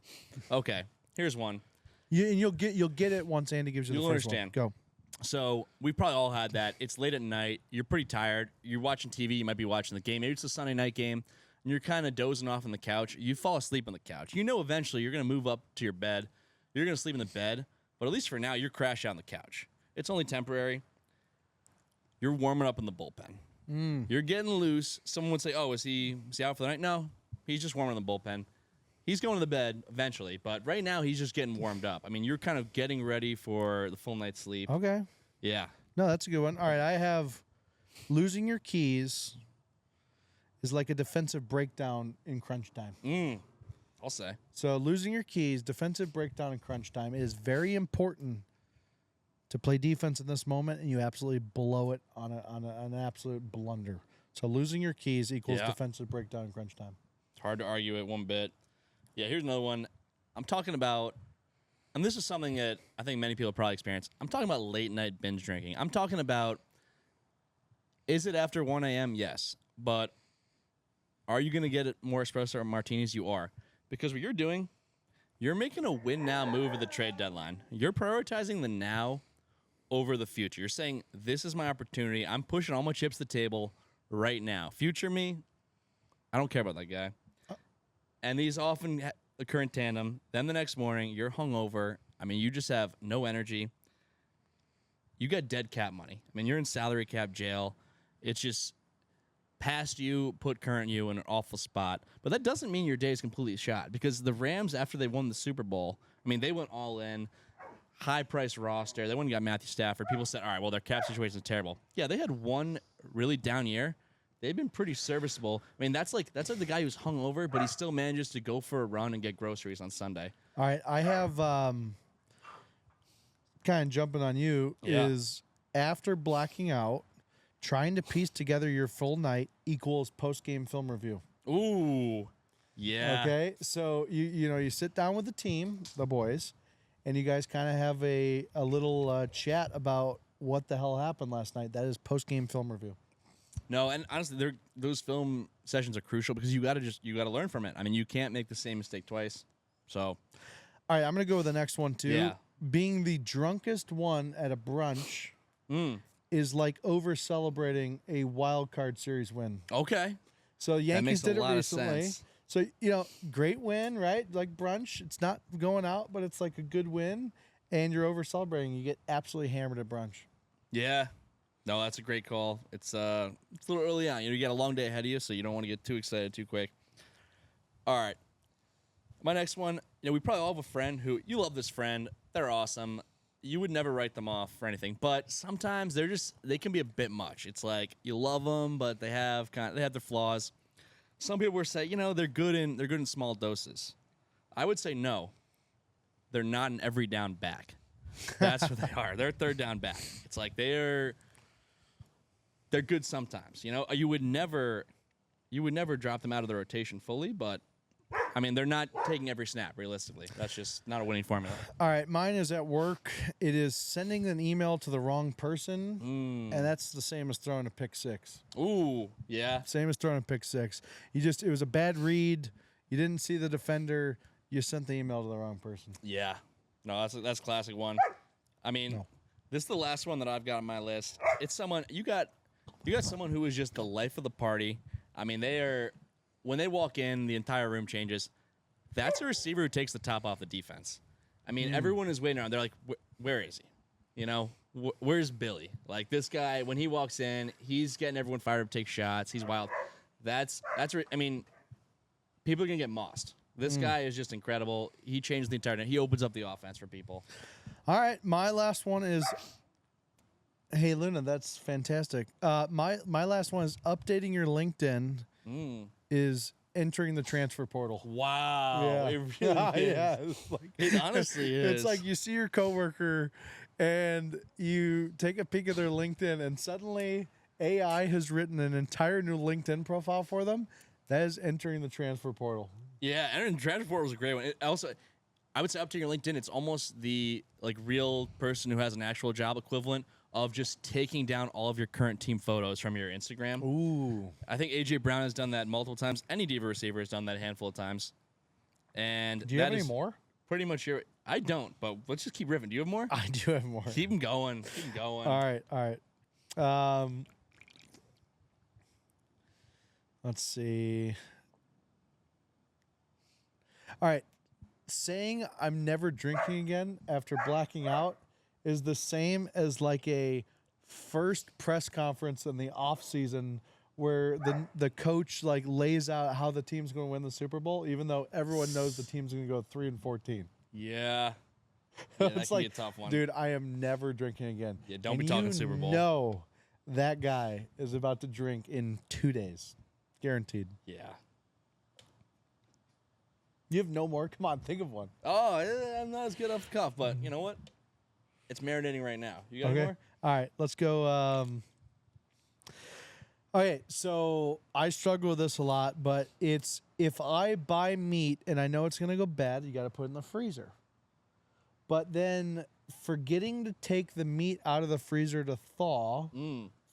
Okay, here's one. You'll get it once Andy gives you You'll the first understand. one. Go. So we probably all had that. It's late at night. You're pretty tired. You're watching TV. You might be watching the game. Maybe it's a Sunday night game, and you're kind of dozing off on the couch. You fall asleep on the couch. You know eventually you're going to move up to your bed. You're going to sleep in the bed, but at least for now, you're crashed out on the couch. It's only temporary. You're warming up in the bullpen. You're getting loose. Someone would say, "Oh, is he out for the night?" No, he's just warming in the bullpen. He's going to the bed eventually, but right now he's just getting warmed up. I mean, you're kind of getting ready for the full night's sleep. Okay. Yeah. No, that's a good one. All right, I have losing your keys is like a defensive breakdown in crunch time. I'll say. So losing your keys, defensive breakdown in crunch time, it is very important to play defense in this moment, and you absolutely blow it on an absolute blunder. So losing your keys equals Yeah. defensive breakdown in crunch time. It's hard to argue it one bit. Yeah, here's another one. I'm talking about, and this is something that I think many people probably experience. I'm talking about late night binge drinking. I'm talking about, is it after 1 a.m.? Yes. But are you going to get more espresso or martinis? You are. Because what you're doing, you're making a win now move at the trade deadline. You're prioritizing the now over the future. You're saying, this is my opportunity. I'm pushing all my chips to the table right now. Future me, I don't care about that guy. And these often occur in tandem. Then the next morning, you're hungover. I mean, you just have no energy. You got dead cap money. I mean, you're in salary cap jail. It's just past you, put current you in an awful spot. But that doesn't mean your day is completely shot, because the Rams, after they won the Super Bowl, I mean, they went all in, high-priced roster. They went and got Matthew Stafford. People said, all right, well, their cap situation is terrible. Yeah, they had one really down year. They've been pretty serviceable. I mean, that's like the guy who's hungover, but he still manages to go for a run and get groceries on Sunday. All right, I have kind of jumping on you Yeah. is after blacking out, trying to piece together your full night equals post-game film review. Ooh, yeah. Okay, so you sit down with the team, the boys, and you guys kind of have a little chat about what the hell happened last night. That is post-game film review. No, and honestly, those film sessions are crucial because you got to learn from it. I mean, you can't make the same mistake twice. So, All right, I'm going to go with the next one, too. Yeah. Being the drunkest one at a brunch is like over-celebrating a wild card series win. okay. So Yankees makes a did it lot of recently. sense. So, great win, right? Like brunch. It's not going out, but it's like a good win. And you're over-celebrating. You get absolutely hammered at brunch. Yeah. No, that's a great call. It's a little early on. You got a long day ahead of you, so you don't want to get too excited too quick. All right. My next one, we probably all have a friend who, you love this friend. They're awesome. You would never write them off for anything, but sometimes they can be a bit much. It's like you love them, but they have their flaws. Some people would say, they're good in small doses. I would say no. They're not an every down back. That's what they are. They're third down back. It's like they're good sometimes. You would never drop them out of the rotation fully, but I mean, they're not taking every snap realistically. That's just not a winning formula. All right, mine is at work. It is sending an email to the wrong person, and that's the same as throwing a pick six. Ooh, yeah. Same as throwing a pick six. It was a bad read. You didn't see the defender. You sent the email to the wrong person. Yeah. No, that's a classic one. I mean, No. this is the last one that I've got on my list. It's someone you got someone who is just the life of the party. I mean, when they walk in, the entire room changes. That's a receiver who takes the top off the defense. I mean, everyone is waiting around. They're like, where is he? You know, where's Billy? Like, this guy, when he walks in, he's getting everyone fired up, take shots. He's wild. I mean, people are going to get mossed. This guy is just incredible. He changed the entire – he opens up the offense for people. All right, my last one is – hey, Luna, that's fantastic. My last one is updating your LinkedIn is entering the transfer portal. Wow. Yeah. It really is. Yeah, it's like, It honestly is. It's like you see your coworker and you take a peek at their LinkedIn and suddenly AI has written an entire new LinkedIn profile for them. That is entering the transfer portal. Yeah, and transfer portal was a great one. It also, I would say up to your LinkedIn, it's almost the like real person who has an actual job equivalent of just taking down all of your current team photos from your Instagram. Ooh. I think AJ Brown has done that multiple times. Any diva receiver has done that a handful of times. And Do you have any more? Pretty much your. I don't, but let's just keep riffing. Do you have more? I do have more. Keep them going. Keep them going. All right. Let's see. All right. Saying I'm never drinking again after blacking out is the same as like a first press conference in the off season where the coach like lays out how the team's going to win the Super Bowl, even though everyone knows the team's going to go 3-14. Yeah. Yeah, that It's can like, be a tough one. dude, I am never drinking again. Yeah, don't And be talking you Super Bowl. know that guy is about to drink in 2 days. Guaranteed. Yeah. You have no more? Come on, think of one. Oh, I'm not as good off the cuff, but you know what? It's marinating right now. You got any more? All right, let's go. Okay, so I struggle with this a lot, but it's if I buy meat and I know it's going to go bad, you got to put it in the freezer. But then forgetting to take the meat out of the freezer to thaw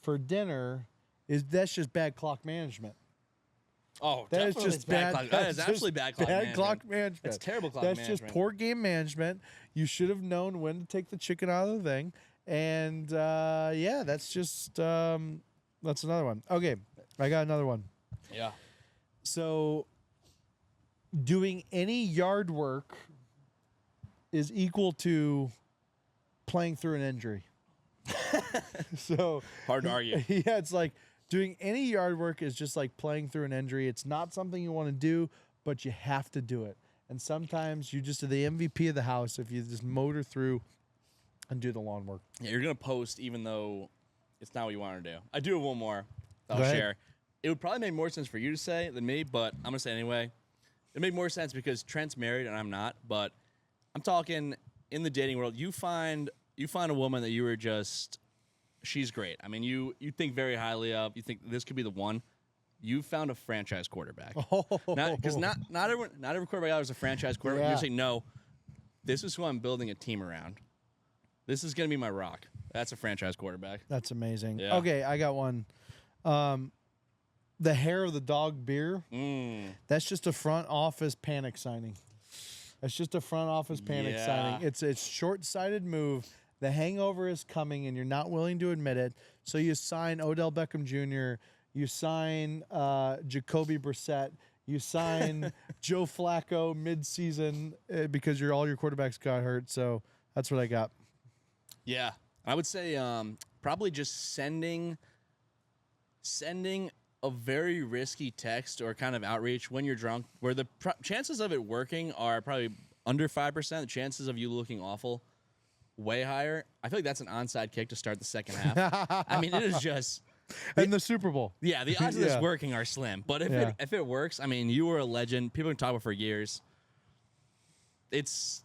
for dinner that's just bad clock management. Oh, That is definitely just bad bad. clock. That is that's absolutely just bad clock management. clock management. That's terrible clock That's management. just poor game management. You should have known when to take the chicken out of the thing. And yeah, that's just that's another one. Okay, I got another one. Yeah. So doing any yard work is equal to playing through an injury. So Hard to argue. yeah, it's like doing any yard work is just like playing through an injury. It's not something you want to do, but you have to do it. And sometimes you just are the MVP of the house if you just motor through and do the lawn work. Yeah, you're going to post even though it's not what you want to do. I do have one more that Go I'll ahead. share. It would probably make more sense for you to say than me, but I'm going to say it anyway. It make more sense because Trent's married and I'm not, but I'm talking in the dating world. You find a woman that you were just she's great. I mean, you think very highly of. You think this could be the one. You found a franchise quarterback. Because not every quarterback out is a franchise quarterback. Yeah. You're saying no. This is who I'm building a team around. This is gonna be my rock. That's a franchise quarterback. That's amazing. Yeah. Okay, I got one. The hair of the dog beer. That's just a front office panic signing. That's just a front office panic Yeah. signing. It's a short-sighted move. The hangover is coming, and you're not willing to admit it. So you sign Odell Beckham Jr. You sign Jacoby Brissett. You sign Joe Flacco mid-season because all your quarterbacks got hurt. So that's what I got. Yeah, I would say probably just sending a very risky text or kind of outreach when you're drunk, where the chances of it working are probably under 5%. The chances of you looking awful way higher. I feel like that's an onside kick to start the second half. I mean, it is just. And the Super Bowl. Yeah, the odds of this Yeah. working are slim. But Yeah. if it works, I mean, you were a legend. People can talk about for years. It's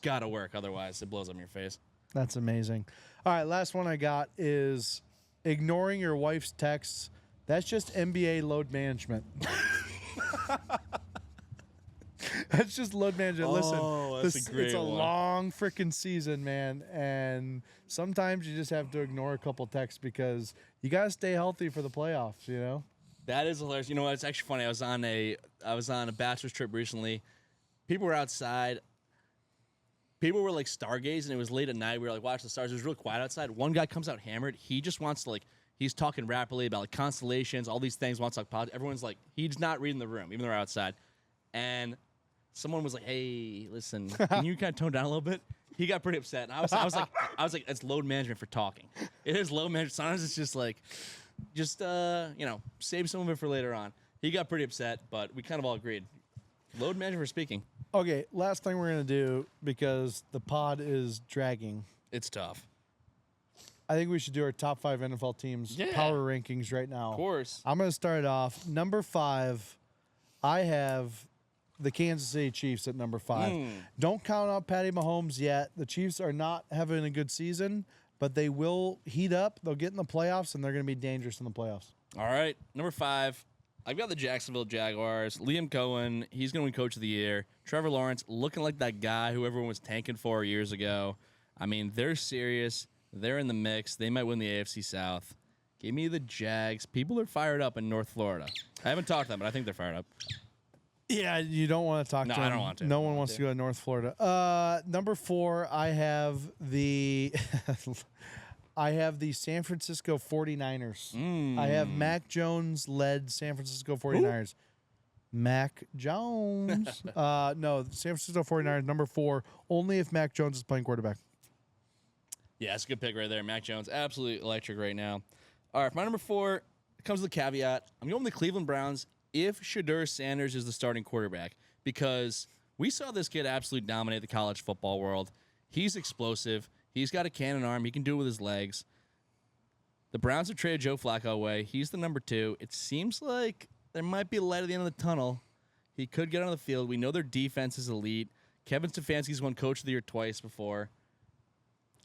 got to work. Otherwise, it blows up in your face. That's amazing. All right, last one I got is ignoring your wife's texts. That's just NBA load management. That's just load management. Oh, that's a great it's a one. long freaking season, man. And sometimes you just have to ignore a couple texts because you got to stay healthy for the playoffs, you know? That is hilarious. You know what? It's actually funny. I was on a bachelor's trip recently. People were outside. People were like stargazing. It was late at night. We were like watching the stars. It was real quiet outside. One guy comes out hammered. He just wants to he's talking rapidly about like constellations, all these things. Wants to talk politics. Everyone's like, he's not reading the room, even though they're outside. And someone was like, "Hey, listen, can you kind of tone down a little bit?" He got pretty upset. And I was like, it's load management for talking. It is load management. Sometimes it's just like, save some of it for later on. He got pretty upset, but we kind of all agreed. Load management for speaking. Okay, last thing we're going to do, because the pod is dragging. It's tough. I think we should do our top 5 NFL teams power rankings right now. Of course. I'm going to start it off. Number 5, I have the Kansas City Chiefs at number 5. Don't count out Patty Mahomes yet. The Chiefs are not having a good season, but they will heat up. They'll get in the playoffs, and they're going to be dangerous in the playoffs. All right, number 5. I've got the Jacksonville Jaguars. Liam Cohen, he's going to win Coach of the Year. Trevor Lawrence, looking like that guy who everyone was tanking for years ago. I mean, they're serious. They're in the mix. They might win the AFC South. Give me the Jags. People are fired up in North Florida. I haven't talked to them, but I think they're fired up. Yeah, you don't want to talk to them. No, I don't want to. No one wants to go to North Florida. Number 4, I have the San Francisco 49ers. I have Mac Jones-led San Francisco 49ers. Mac Jones. No, San Francisco 49ers, number 4, only if Mac Jones is playing quarterback. Yeah, it's a good pick right there. Mac Jones, absolutely electric right now. All right, for my number 4, it comes with a caveat. I'm going with the Cleveland Browns if Shadur Sanders is the starting quarterback, because we saw this kid absolutely dominate the college football world. He's explosive. He's got a cannon arm. He can do it with his legs. The Browns have traded Joe Flacco away. He's the number 2. It seems like there might be a light at the end of the tunnel. He could get on the field. We know their defense is elite. Kevin Stefanski's won Coach of the Year twice before.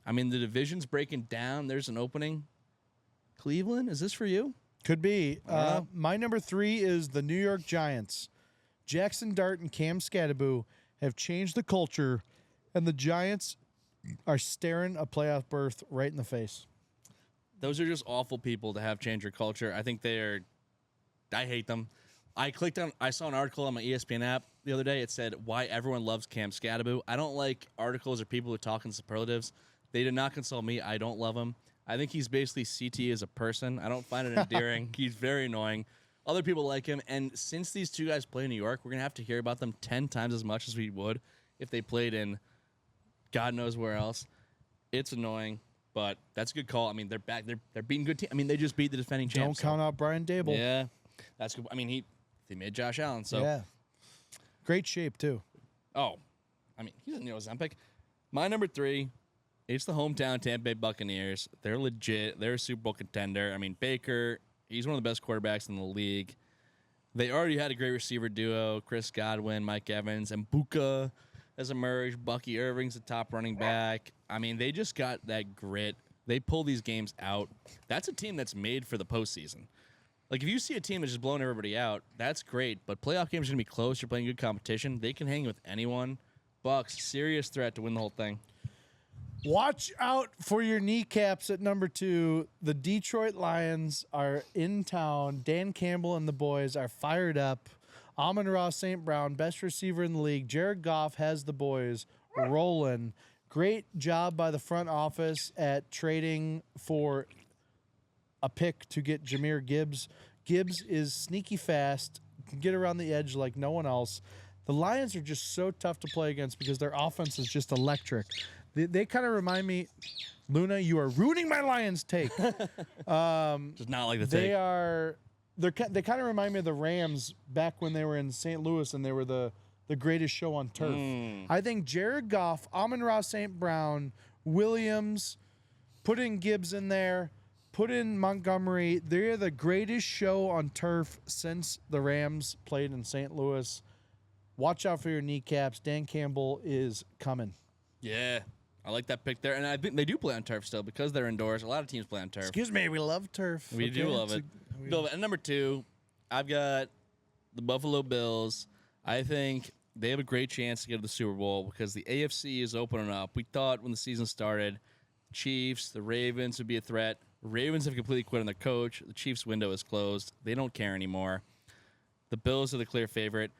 I mean, the division's breaking down. There's an opening. Cleveland, is this for you? Could be. My number 3 is the New York Giants. Jackson Dart and Cam Scadaboo have changed the culture, and the Giants are staring a playoff berth right in the face. Those are just awful people to have change your culture. I think I hate them. I saw an article on my ESPN app the other day. It said why everyone loves Cam Scadaboo. I don't like articles or people who talk in superlatives. They did not consult me. I don't love him. I think he's basically CT as a person. I don't find it endearing. He's very annoying. Other people like him. And since these two guys play in New York, we're going to have to hear about them 10 times as much as we would if they played in God knows where else. It's annoying, but that's a good call. I mean, they're back. They're beating good teams. I mean, they just beat the defending champs. Don't count out Brian Dable. Yeah, that's good. I mean, they made Josh Allen. So yeah, great shape too. Oh, I mean, he's in Ozempic. My number 3, it's the hometown Tampa Bay Buccaneers. They're legit. They're a Super Bowl contender. I mean, Baker, he's one of the best quarterbacks in the league. They already had a great receiver duo, Chris Godwin, Mike Evans, and Buka has emerged. Bucky Irving's the top running back. I mean, they just got that grit. They pull these games out. That's a team that's made for the postseason. Like, if you see a team that's just blowing everybody out, that's great. But playoff games are going to be close. You're playing good competition. They can hang with anyone. Bucks, serious threat to win the whole thing. Watch out for your kneecaps at number 2. The Detroit Lions are in town. Dan Campbell and the boys are fired up. Amon-Ra St. Brown, best receiver in the league. Jared Goff has the boys rolling. Great job by the front office at trading for a pick to get Jahmyr Gibbs. Gibbs is sneaky fast, can get around the edge like no one else. The Lions are just so tough to play against because their offense is just electric. They kind of remind me, Luna, you are ruining my Lions take. Does not like the take. They kind of remind me of the Rams back when they were in St. Louis and they were the greatest show on turf. I think Jared Goff, Amon-Ra St. Brown, Williams, put in Gibbs in there, put in Montgomery. They're the greatest show on turf since the Rams played in St. Louis. Watch out for your kneecaps. Dan Campbell is coming. Yeah, I like that pick there. And I think they do play on turf still because they're indoors. A lot of teams play on turf. Excuse me, we love turf. We do love it. And number 2, I've got the Buffalo Bills. I think they have a great chance to get to the Super Bowl because the AFC is opening up. We thought when the season started, Chiefs, the Ravens would be a threat. Ravens have completely quit on their coach. The Chiefs' window is closed. They don't care anymore. The Bills are the clear favorite.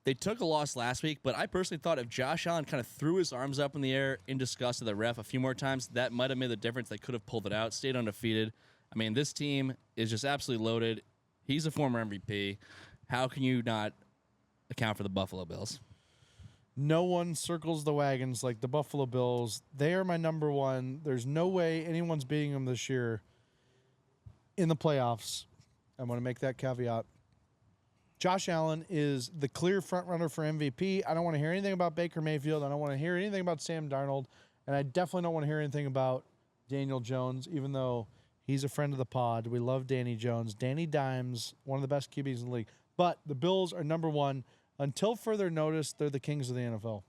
They took a loss last week, but I personally thought if Josh Allen kind of threw his arms up in the air in disgust to the ref a few more times, that might have made the difference. They could have pulled it out, stayed undefeated. I mean, this team is just absolutely loaded. He's a former MVP. How can you not account for the Buffalo Bills? No one circles the wagons like the Buffalo Bills. They are my number one. There's no way anyone's beating them this year in the playoffs. I want to make that caveat. Josh Allen is the clear front runner for MVP. I don't want to hear anything about Baker Mayfield. I don't want to hear anything about Sam Darnold. And I definitely don't want to hear anything about Daniel Jones, even though he's a friend of the pod. We love Danny Jones. Danny Dimes, one of the best QBs in the league. But the Bills are number one. Until further notice, they're the kings of the NFL.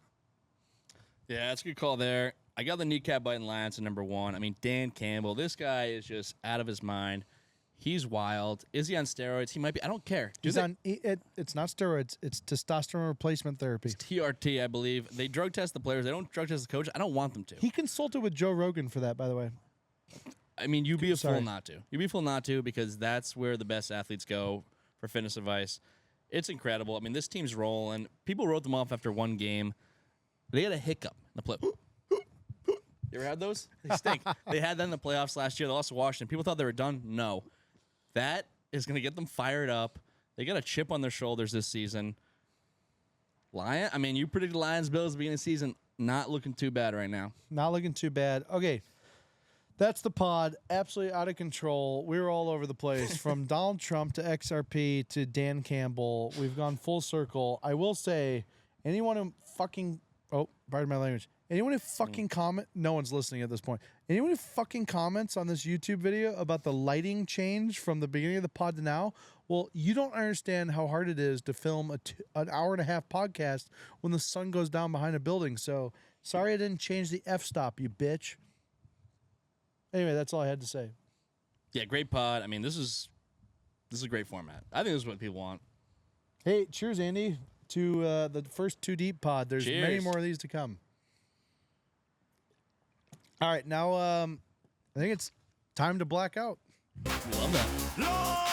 Yeah, that's a good call there. I got the kneecap biting Lions at number one. I mean, Dan Campbell, this guy is just out of his mind. He's wild. Is he on steroids? He might be. I don't care. It's not steroids. It's testosterone replacement therapy. It's TRT, I believe. They drug test the players. They don't drug test the coach. I don't want them to. He consulted with Joe Rogan for that, by the way. I mean, you'd be a fool not to. You'd be a fool not to because that's where the best athletes go for fitness advice. It's incredible. I mean, this team's rolling. People wrote them off after one game. They had a hiccup in the play. You ever had those? They stink. They had that in the playoffs last year. They lost to Washington. People thought they were done. No. That is going to get them fired up. They got a chip on their shoulders this season. You predicted Lions Bills at the beginning of the season. Not looking too bad right now. Not looking too bad. Okay. That's the pod. Absolutely out of control. We were all over the place. From Donald Trump to XRP to Dan Campbell. We've gone full circle. I will say, anyone who fucking... Oh, pardon my language. Anyone who fucking comment... No one's listening at this point. Anyone who fucking comments on this YouTube video about the lighting change from the beginning of the pod to now, well, you don't understand how hard it is to film an hour and a half podcast when the sun goes down behind a building. So, sorry I didn't change the f-stop, you bitch. Anyway, that's all I had to say. Yeah, great pod. I mean, this is a great format. I think this is what people want. Hey, cheers, Andy, to the first Too Deep pod. There's many more of these to come. All right, now I think it's time to black out. We love that.